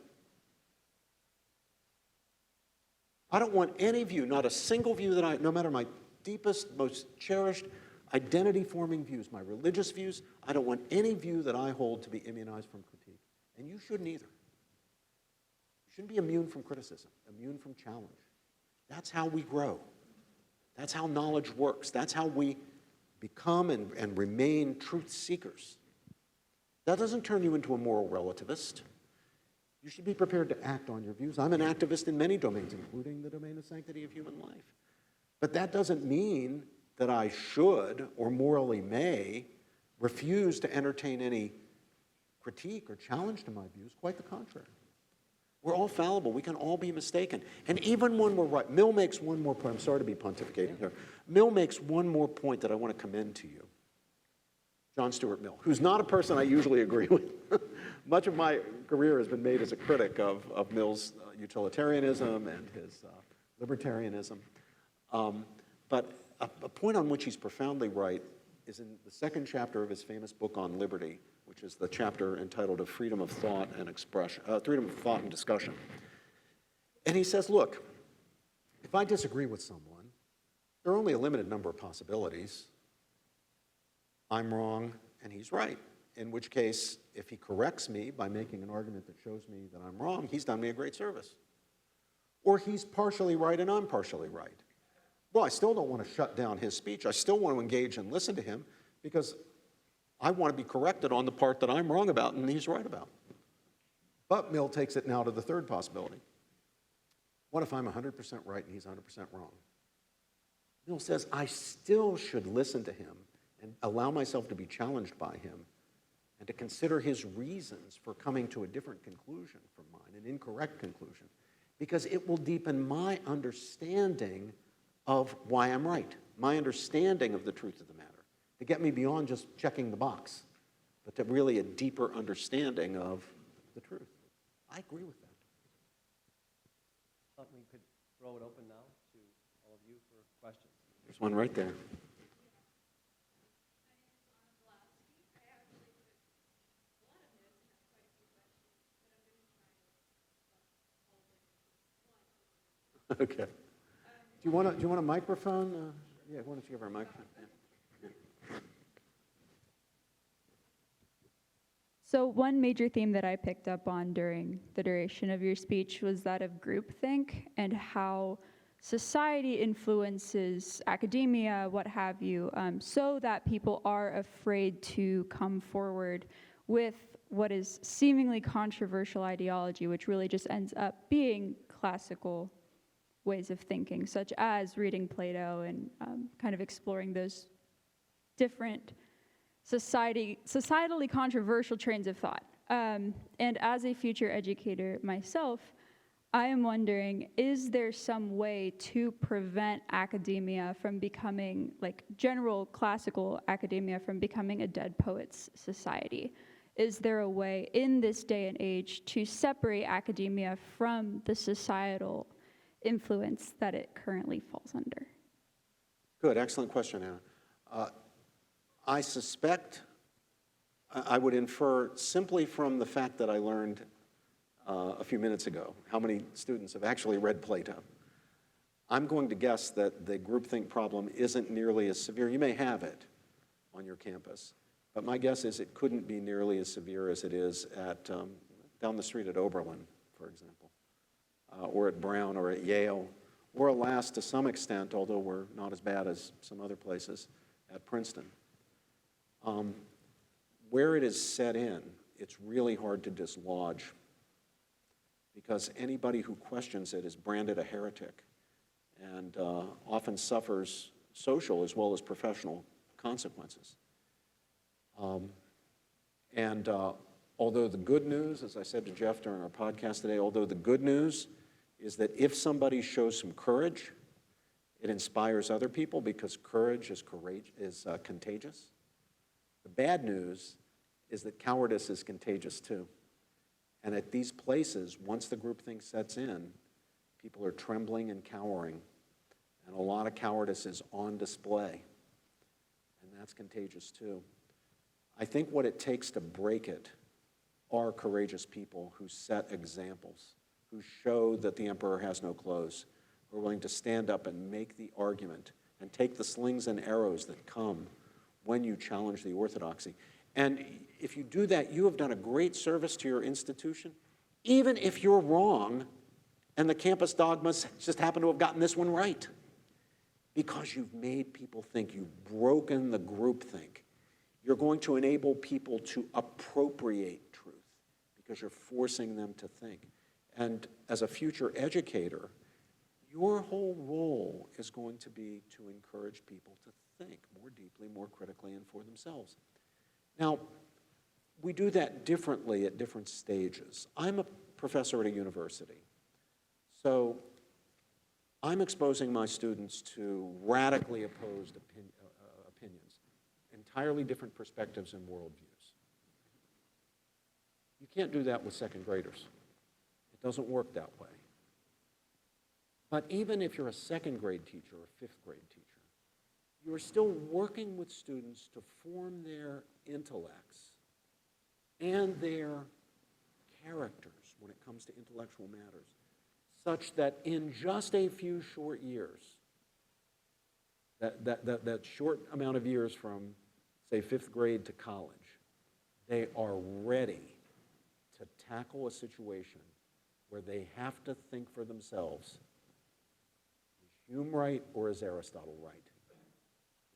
I don't want any view, not a single view that no matter my deepest, most cherished, identity-forming views, my religious views, I don't want any view that I hold to be immunized from critique. And you shouldn't either. You shouldn't be immune from criticism, immune from challenge. That's how we grow. That's how knowledge works. That's how we become and remain truth seekers. That doesn't turn you into a moral relativist. You should be prepared to act on your views. I'm an activist in many domains, including the domain of sanctity of human life. But that doesn't mean that I should or morally may refuse to entertain any critique or challenge to my views. Quite the contrary. We're all fallible. We can all be mistaken. And even when we're right, Mill makes one more point. I'm sorry to be pontificating here. Mill makes one more point that I want to commend to you. John Stuart Mill, who's not a person I usually agree with. Much of my career has been made as a critic of Mill's utilitarianism and his libertarianism. But a point on which he's profoundly right is in the second chapter of his famous book on liberty, which is the chapter entitled "Of Freedom of Thought and Expression," freedom of thought and discussion. And he says, look, if I disagree with someone, there are only a limited number of possibilities. I'm wrong and he's right, in which case, if he corrects me by making an argument that shows me that I'm wrong, he's done me a great service. Or he's partially right and I'm partially right. Well, I still don't want to shut down his speech. I still want to engage and listen to him because I want to be corrected on the part that I'm wrong about and he's right about. But Mill takes it now to the third possibility. What if I'm 100% right and he's 100% wrong? Mill says I still should listen to him and allow myself to be challenged by him and to consider his reasons for coming to a different conclusion from mine, an incorrect conclusion, because it will deepen my understanding of why I'm right, my understanding of the truth of the matter, to get me beyond just checking the box, but to really a deeper understanding of the truth. I agree with that. Thought we could throw it open now to all of you for questions. There's one right there. Okay. Do you want a microphone? Yeah, why don't you give her a microphone? Yeah. So one major theme that I picked up on during the duration of your speech was that of groupthink and how society influences academia, what have you, so that people are afraid to come forward with what is seemingly controversial ideology, which really just ends up being classical ways of thinking, such as reading Plato and kind of exploring those different societally controversial trains of thought. And as a future educator myself, I am wondering, is there some way to prevent academia from becoming, like general classical academia, from becoming a dead poets society? Is there a way in this day and age to separate academia from the societal influence that it currently falls under? Good, excellent question, Anna. I suspect, I would infer simply from the fact that I learned a few minutes ago how many students have actually read Plato. I'm going to guess that the groupthink problem isn't nearly as severe. You may have it on your campus, but my guess is it couldn't be nearly as severe as it is at down the street at Oberlin, for example. Or at Brown, or at Yale, or alas, to some extent, although we're not as bad as some other places, at Princeton. Where it is set in, it's really hard to dislodge because anybody who questions it is branded a heretic and often suffers social as well as professional consequences. Although the good news, as I said to Jeff during our podcast today, although the good news is that if somebody shows some courage, it inspires other people because courage is contagious. The bad news is that cowardice is contagious too. And at these places, once the groupthink sets in, people are trembling and cowering, and a lot of cowardice is on display, and that's contagious too. I think what it takes to break it are courageous people who set examples, who show that the emperor has no clothes, who are willing to stand up and make the argument and take the slings and arrows that come when you challenge the orthodoxy. And if you do that, you have done a great service to your institution, even if you're wrong and the campus dogmas just happen to have gotten this one right, because you've made people think, you've broken the groupthink. You're going to enable people to appropriate truth because you're forcing them to think. And as a future educator, your whole role is going to be to encourage people to think more deeply, more critically, and for themselves. Now, we do that differently at different stages. I'm a professor at a university, so I'm exposing my students to radically opposed opinions, entirely different perspectives and worldviews. You can't do that with second graders. It doesn't work that way. But even if you're a second grade teacher or a fifth grade teacher, you're still working with students to form their intellects and their characters when it comes to intellectual matters, such that in just a few short years, that short amount of years from, say, fifth grade to college, they are ready to tackle a situation where they have to think for themselves. Is Hume right or is Aristotle right?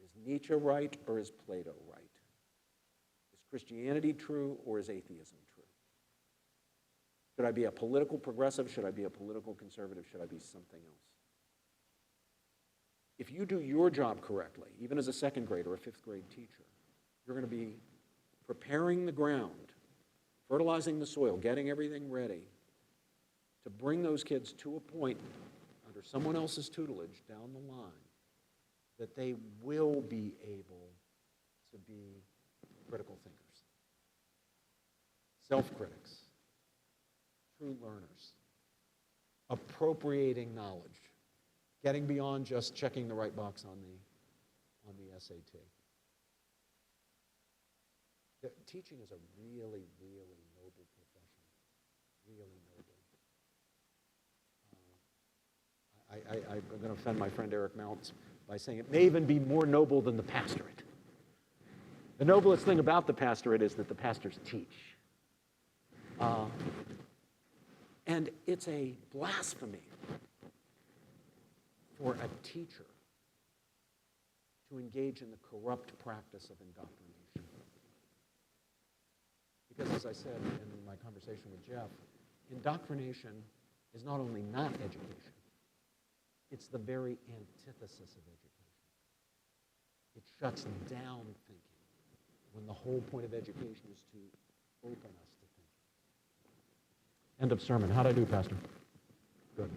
Is Nietzsche right or is Plato right? Is Christianity true or is atheism true? Should I be a political progressive? Should I be a political conservative? Should I be something else? If you do your job correctly, even as a second grade or a fifth grade teacher, you're going to be preparing the ground, fertilizing the soil, getting everything ready to bring those kids to a point under someone else's tutelage down the line that they will be able to be critical thinkers, self-critics, true learners, appropriating knowledge, getting beyond just checking the right box on the SAT. Teaching is a really, really noble profession, really noble. I'm going to offend my friend Eric Mounts by saying it may even be more noble than the pastorate. The noblest thing about the pastorate is that the pastors teach. And it's a blasphemy for a teacher to engage in the corrupt practice of indoctrination. Because as I said in my conversation with Jeff, indoctrination is not only not education, it's the very antithesis of education. It shuts down thinking when the whole point of education is to open us to thinking. End of sermon. How'd I do, Pastor? Good.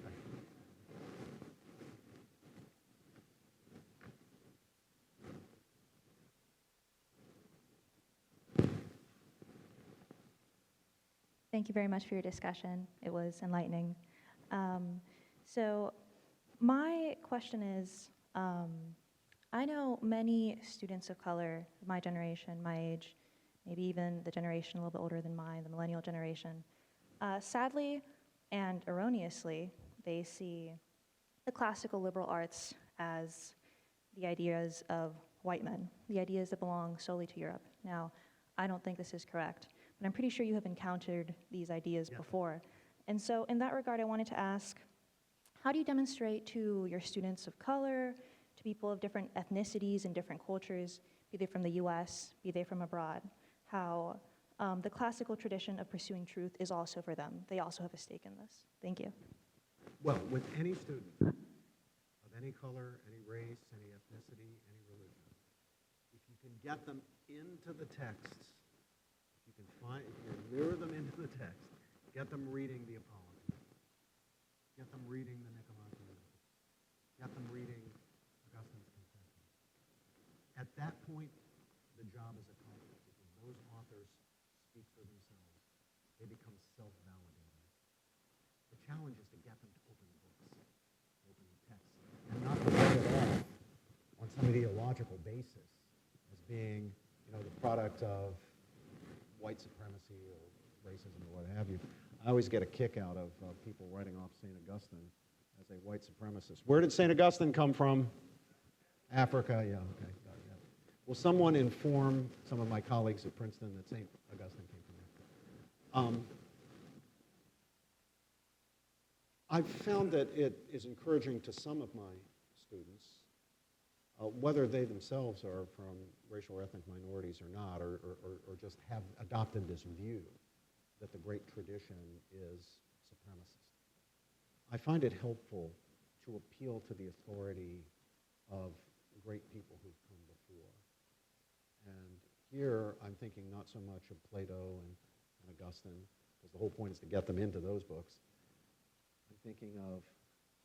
Thank you very much for your discussion. It was enlightening. So my question is, I know many students of color, my generation, my age, maybe even the generation a little bit older than mine, the millennial generation, sadly and erroneously, they see the classical liberal arts as the ideas of white men, the ideas that belong solely to Europe. Now, I don't think this is correct, but I'm pretty sure you have encountered these ideas before. And so in that regard, I wanted to ask, how do you demonstrate to your students of color, to people of different ethnicities and different cultures, be they from the US, be they from abroad, how the classical tradition of pursuing truth is also for them? They also have a stake in this. Thank you. Well, with any student of any color, any race, any ethnicity, any religion, if you can get them into the texts, if you can lure them into the text, get them reading the Apology, get them reading the Nicomachean, get them reading Augustine's Confession. At that point, the job is accomplished because those authors speak for themselves. They become self-validating. The challenge is to get them to open the books, open the text, and not to write it off on some ideological basis as being, the product of white supremacy or racism or what have you. I always get a kick out of people writing off St. Augustine as a white supremacist. Where did St. Augustine come from? Africa, yeah, okay. Yeah. Will someone inform some of my colleagues at Princeton that St. Augustine came from Africa? I've found that it is encouraging to some of my students, whether they themselves are from racial or ethnic minorities or not, or just have adopted this view that the great tradition is supremacist. I find it helpful to appeal to the authority of great people who've come before. And here I'm thinking not so much of Plato and Augustine, because the whole point is to get them into those books. I'm thinking of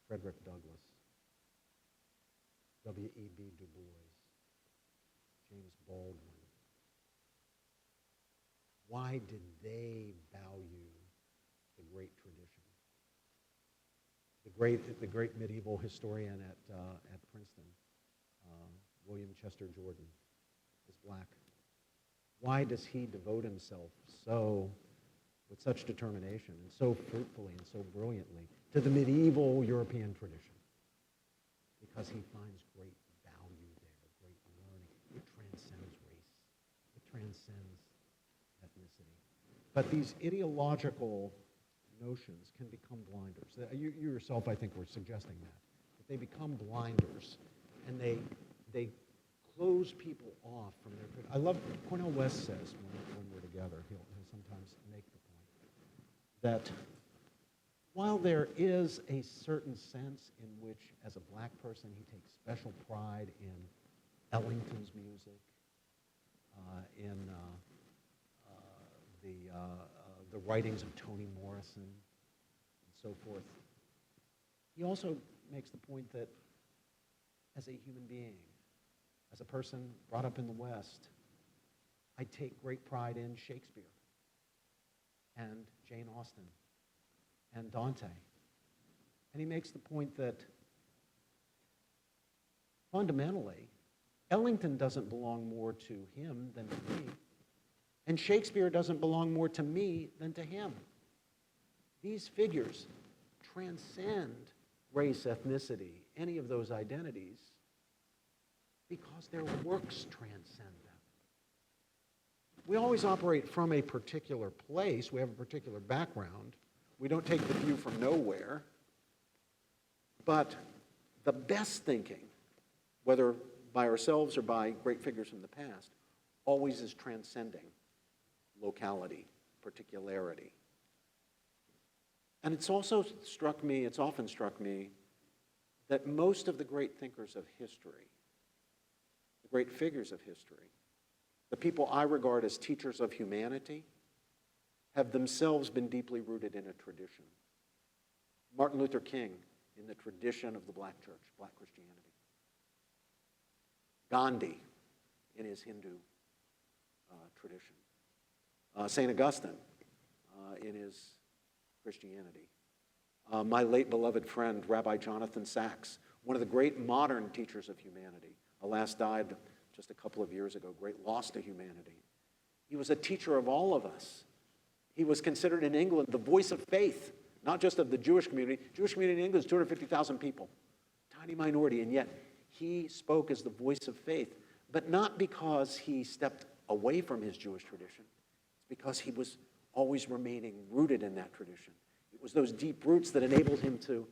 Frederick Douglass, W.E.B. Du Bois, James Baldwin. Why did they value the great tradition? The great medieval historian at Princeton, William Chester Jordan, is black. Why does he devote himself with such determination and so fruitfully and so brilliantly to the medieval European tradition? Because he finds great value there, great learning. It transcends race. It transcends ethnicity. But these ideological notions can become blinders. You yourself, I think, were suggesting that they become blinders, and they close people off from their. I love Cornel West says when we're together. He'll sometimes make the point that while there is a certain sense in which, as a black person, he takes special pride in Ellington's music, in the writings of Toni Morrison, and so forth, he also makes the point that as a human being, as a person brought up in the West, I take great pride in Shakespeare and Jane Austen and Dante. And he makes the point that fundamentally, Ellington doesn't belong more to him than to me, and Shakespeare doesn't belong more to me than to him. These figures transcend race, ethnicity, any of those identities, because their works transcend them. We always operate from a particular place. We have a particular background. We don't take the view from nowhere. But the best thinking, whether by ourselves or by great figures from the past, always is transcending locality, particularity. And it's often struck me that most of the great thinkers of history, the great figures of history, the people I regard as teachers of humanity, have themselves been deeply rooted in a tradition. Martin Luther King, in the tradition of the black church, black Christianity. Gandhi, in his Hindu tradition. St. Augustine, in his Christianity. My late beloved friend, Rabbi Jonathan Sacks, one of the great modern teachers of humanity, alas died just a couple of years ago, great loss to humanity. He was a teacher of all of us. He was considered in England the voice of faith, not just of the Jewish community. Jewish community in England is 250,000 people, tiny minority, and yet he spoke as the voice of faith, but not because he stepped away from his Jewish tradition. It's because he was always remaining rooted in that tradition. It was those deep roots that enabled him to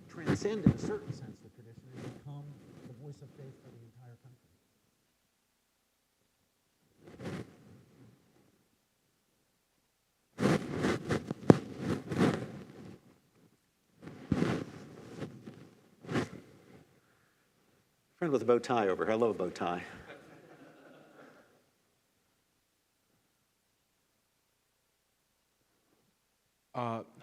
transcend, in a certain sense, the tradition and become the voice of faith for the entire country. Friend with a bow tie over here. I love a bow tie.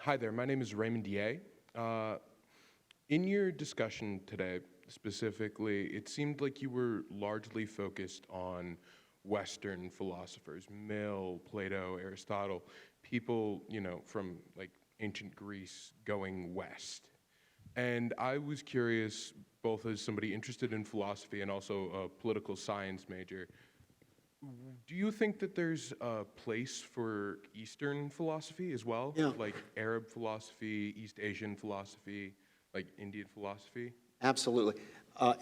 Hi there, my name is Raymond Ye. In your discussion today, specifically, it seemed like you were largely focused on Western philosophers, Mill, Plato, Aristotle, people, from like ancient Greece going west. And I was curious, both as somebody interested in philosophy and also a political science major, do you think that there's a place for Eastern philosophy as well? Yeah. Like Arab philosophy, East Asian philosophy, like Indian philosophy? Absolutely.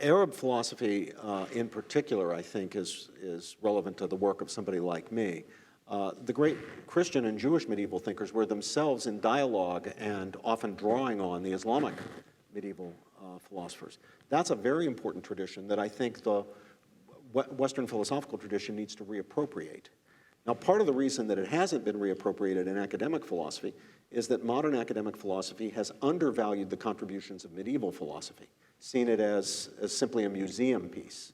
Arab philosophy in particular, I think, is relevant to the work of somebody like me. The great Christian and Jewish medieval thinkers were themselves in dialogue and often drawing on the Islamic medieval philosophers. That's a very important tradition that I think the Western philosophical tradition needs to reappropriate. Now, part of the reason that it hasn't been reappropriated in academic philosophy is that modern academic philosophy has undervalued the contributions of medieval philosophy, seen it as simply a museum piece,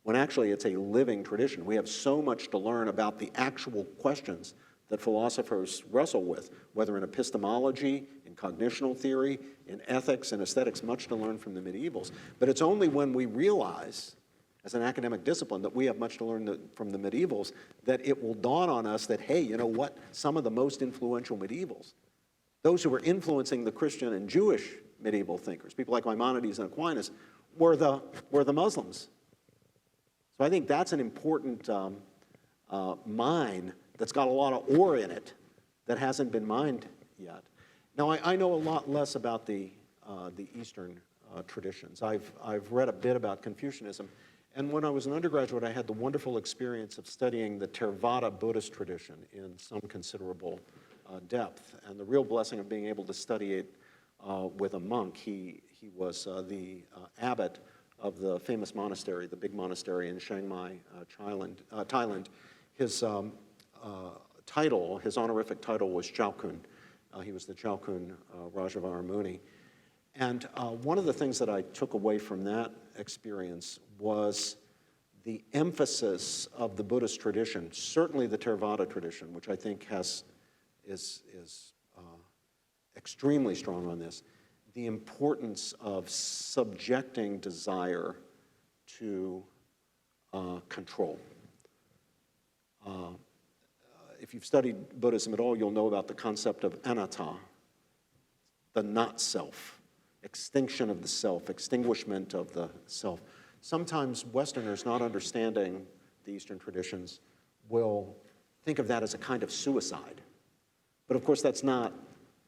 when actually it's a living tradition. We have so much to learn about the actual questions that philosophers wrestle with, whether in epistemology, in cognitional theory, in ethics and aesthetics, much to learn from the medievals. But it's only when we realize, as an academic discipline, that we have much to learn from the medievals, that it will dawn on us that, hey, you know what? Some of the most influential medievals, those who were influencing the Christian and Jewish medieval thinkers, people like Maimonides and Aquinas, were the Muslims. So I think that's an important mine that's got a lot of ore in it that hasn't been mined yet. Now, I know a lot less about the Eastern traditions. I've read a bit about Confucianism, and when I was an undergraduate, I had the wonderful experience of studying the Theravada Buddhist tradition in some considerable depth, and the real blessing of being able to study it with a monk. He was the abbot of the famous monastery, the big monastery in Chiang Mai, Thailand. His title, his honorific title was Chao Kun. He was the Chao Kun Rajavaramuni. And one of the things that I took away from that experience was the emphasis of the Buddhist tradition, certainly the Theravada tradition, which I think is extremely strong on this, the importance of subjecting desire to control. If you've studied Buddhism at all, you'll know about the concept of anatta, the not self, extinction of the self, extinguishment of the self. Sometimes Westerners, not understanding the Eastern traditions, will think of that as a kind of suicide. But of course, that's not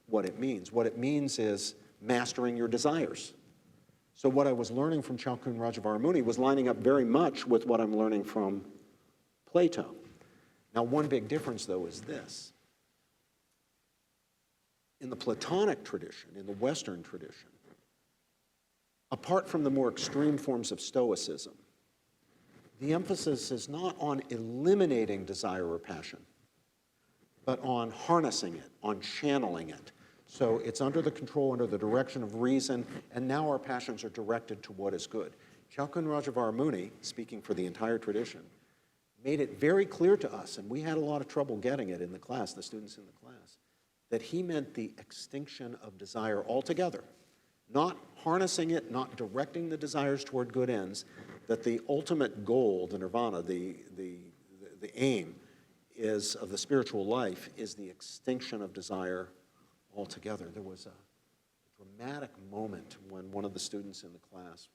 what it means. What it means is mastering your desires. So what I was learning from Chao Kun Rajavaramuni was lining up very much with what I'm learning from Plato. Now, one big difference, though, is this. In the Platonic tradition, in the Western tradition, apart from the more extreme forms of Stoicism, the emphasis is not on eliminating desire or passion, but on harnessing it, on channeling it. So it's under the control, under the direction of reason, and now our passions are directed to what is good. Chao Kun Rajavaramuni, speaking for the entire tradition, made it very clear to us, and we had a lot of trouble getting it in the class, the students in the class, that he meant the extinction of desire altogether, not harnessing it, not directing the desires toward good ends, that the ultimate goal, the nirvana, the aim is of the spiritual life is the extinction of desire altogether. There was a dramatic moment when one of the students in the class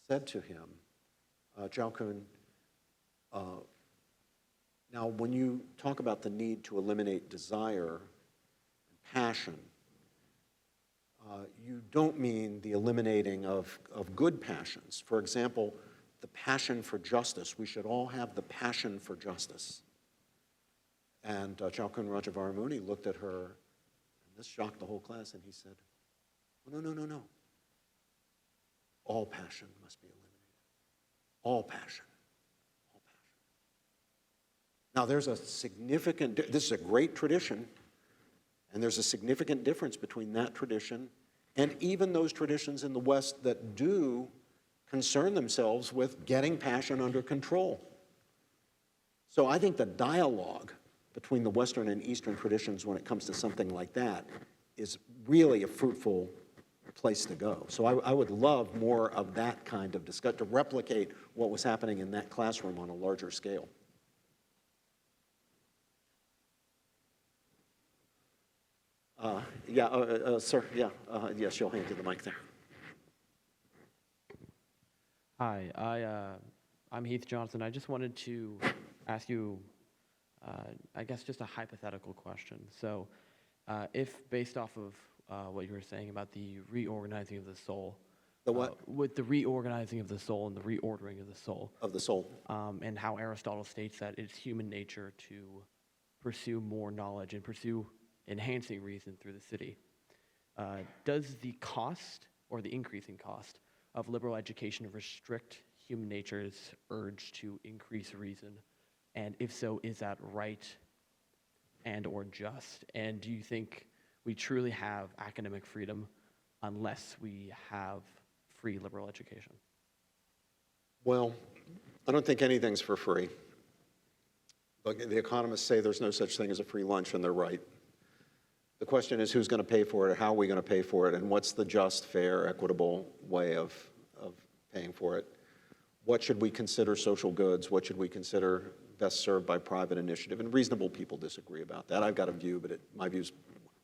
said to him, Chao Kun, now when you talk about the need to eliminate desire and passion, you don't mean the eliminating of good passions. For example, the passion for justice. We should all have the passion for justice. And Chao Kun Rajavaramuni looked at her, and this shocked the whole class, and he said, oh, no. All passion must be eliminated. All passion. All passion. Now, there's a significant, this is a great tradition, and there's a significant difference between that tradition and even those traditions in the West that do concern themselves with getting passion under control. So I think the dialogue between the Western and Eastern traditions when it comes to something like that is really a fruitful place to go. So I would love more of that kind of discussion, to replicate what was happening in that classroom on a larger scale. Sir, yes, you'll hand you the mic there. Hi, I'm Heath Johnson. I just wanted to ask you, I guess, just a hypothetical question. So, if based off of what you were saying about the reorganizing of the soul, The what? with the reorganizing of the soul and the reordering of the soul, Of the soul. and how Aristotle states that it's human nature to pursue more knowledge and pursue enhancing reason through the city. Does the cost or the increasing cost of liberal education restrict human nature's urge to increase reason? And if so, is that right and or just? And do you think we truly have academic freedom unless we have free liberal education? Well, I don't think anything's for free. The economists say there's no such thing as a free lunch, and they're right. The question is who's going to pay for it, how are we going to pay for it, and what's the just, fair, equitable way of paying for it? What should we consider social goods? What should we consider best served by private initiative? And reasonable people disagree about that. I've got a view, but my view's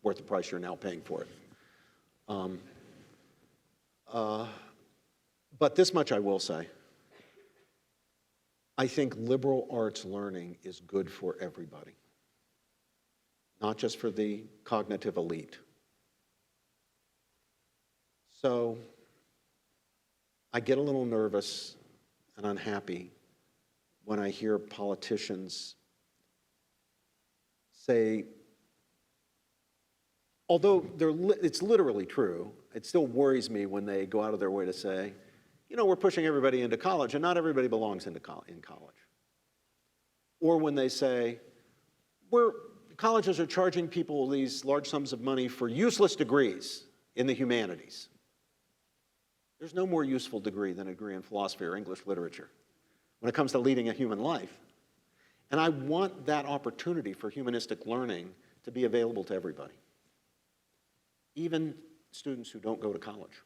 worth the price you're now paying for it. But this much I will say. I think liberal arts learning is good for everybody, not just for the cognitive elite. So I get a little nervous and unhappy when I hear politicians say, although it's literally true, it still worries me when they go out of their way to say, you know, we're pushing everybody into college, and not everybody belongs in college. Or when they say, colleges are charging people these large sums of money for useless degrees in the humanities. There's no more useful degree than a degree in philosophy or English literature when it comes to leading a human life. And I want that opportunity for humanistic learning to be available to everybody, even students who don't go to college.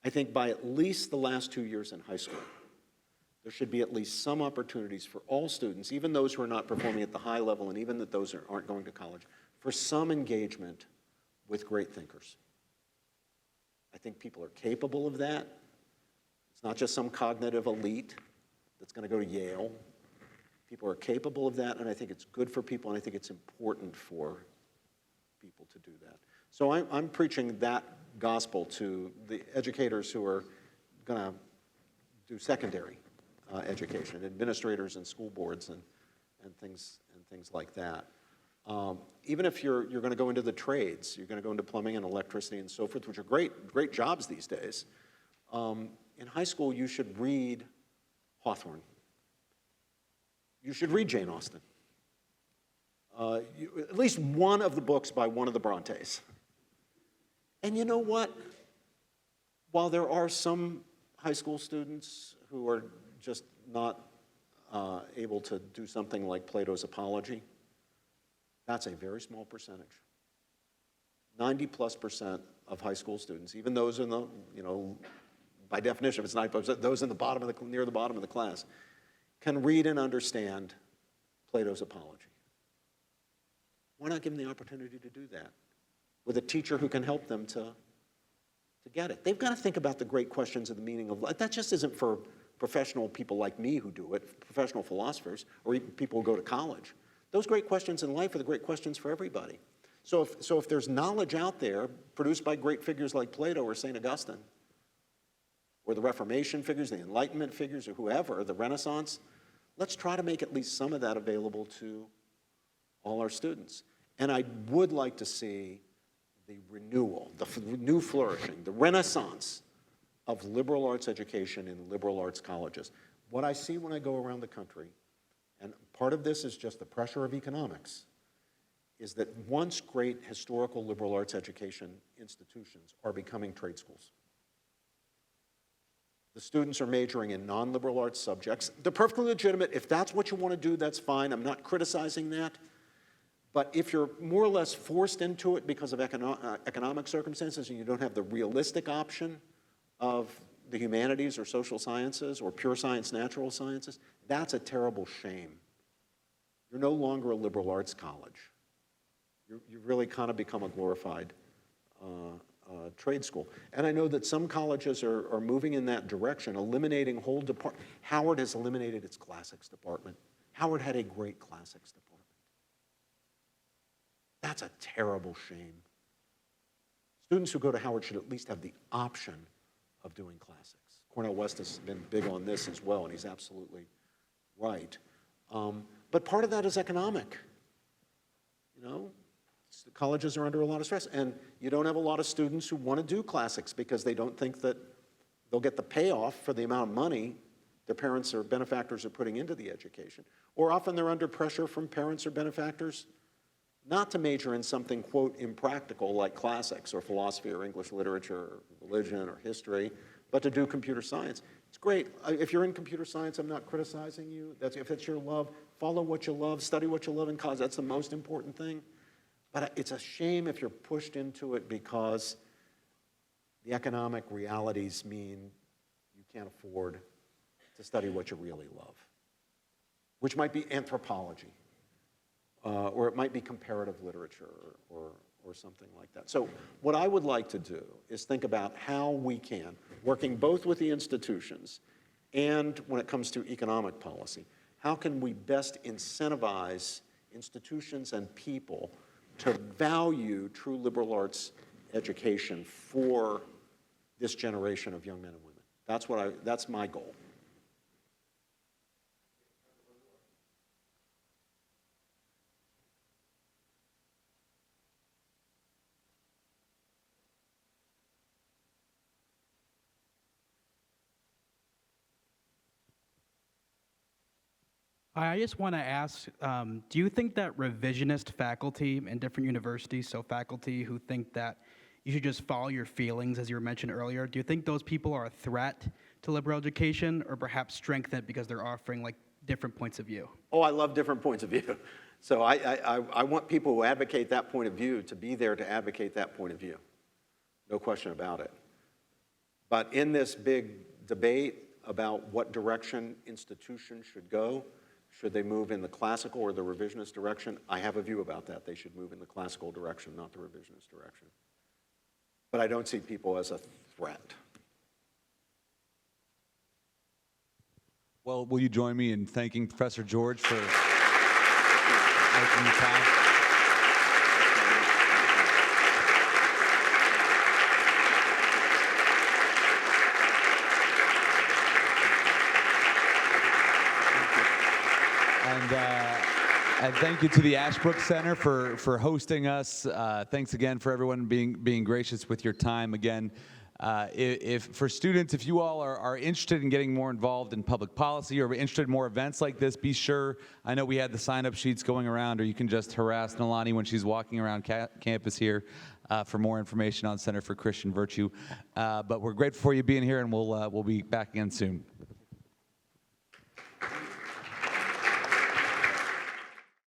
I think by at least the last 2 years in high school, there should be at least some opportunities for all students, even those who are not performing at the high level and even those who aren't going to college, for some engagement with great thinkers. I think people are capable of that. It's not just some cognitive elite that's going to go to Yale. People are capable of that, and I think it's good for people, and I think it's important for people to do that. So I'm preaching that gospel to the educators who are going to do secondary education, administrators and school boards and things like that. Even if you're going to go into the trades, you're going to go into plumbing and electricity and so forth, which are great jobs these days. In high school, you should read Hawthorne. You should read Jane Austen. At least one of the books by one of the Brontes. And you know what? While there are some high school students who are just not able to do something like Plato's Apology, that's a very small percentage. 90+% of high school students, even those in the, by definition, if it's 90%, those in the bottom of near the bottom of the class, can read and understand Plato's Apology. Why not give them the opportunity to do that with a teacher who can help them to get it? They've got to think about the great questions of the meaning of life. That just isn't for professional people like me who do it, professional philosophers, or even people who go to college. Those great questions in life are the great questions for everybody. So if there's knowledge out there produced by great figures like Plato or St. Augustine, or the Reformation figures, the Enlightenment figures, or whoever, the Renaissance, let's try to make at least some of that available to all our students. And I would like to see the renewal, the new flourishing, the renaissance of liberal arts education in liberal arts colleges. What I see when I go around the country, and part of this is just the pressure of economics, is that once great historical liberal arts education institutions are becoming trade schools. The students are majoring in non-liberal arts subjects. They're perfectly legitimate. If that's what you want to do, that's fine. I'm not criticizing that. But if you're more or less forced into it because of economic circumstances and you don't have the realistic option of the humanities or social sciences or pure science, natural sciences, that's a terrible shame. You're no longer a liberal arts college. You've really kind of become a glorified trade school. And I know that some colleges are moving in that direction, eliminating whole department. Howard has eliminated its classics department. Howard had a great classics department. That's a terrible shame. Students who go to Howard should at least have the option of doing classics. Cornel West has been big on this as well, and he's absolutely right. But part of that is economic. You know, the colleges are under a lot of stress, and you don't have a lot of students who want to do classics because they don't think that they'll get the payoff for the amount of money their parents or benefactors are putting into the education. Or often they're under pressure from parents or benefactors not to major in something, quote, impractical like classics or philosophy or English literature or religion or history, but to do computer science. It's great. If you're in computer science, I'm not criticizing you. If it's your love, follow what you love, study what you love in college. That's the most important thing. But it's a shame if you're pushed into it because the economic realities mean you can't afford to study what you really love, which might be anthropology, or it might be comparative literature or something like that. So what I would like to do is think about how we can, working both with the institutions and when it comes to economic policy, how can we best incentivize institutions and people to value true liberal arts education for this generation of young men and women. That's my goal. I just want to ask, do you think that revisionist faculty in different universities, so faculty who think that you should just follow your feelings, as you were mentioned earlier, do you think those people are a threat to liberal education or perhaps strengthen it because they're offering like different points of view? Oh, I love different points of view. So I want people who advocate that point of view to be there to advocate that point of view. No question about it. But in this big debate about what direction institutions should go, should they move in the classical or the revisionist direction? I have a view about that. They should move in the classical direction, not the revisionist direction. But I don't see people as a threat. Well, will you join me in thanking Professor George for making the time? And thank you to the Ashbrook Center for hosting us. Thanks again for everyone being gracious with your time. Again, if for students, if you all are interested in getting more involved in public policy or interested in more events like this, be sure, I know we had the sign-up sheets going around, or you can just harass Nalani when she's walking around campus here for more information on Center for Christian Virtue. But we're grateful for you being here, and we'll be back again soon.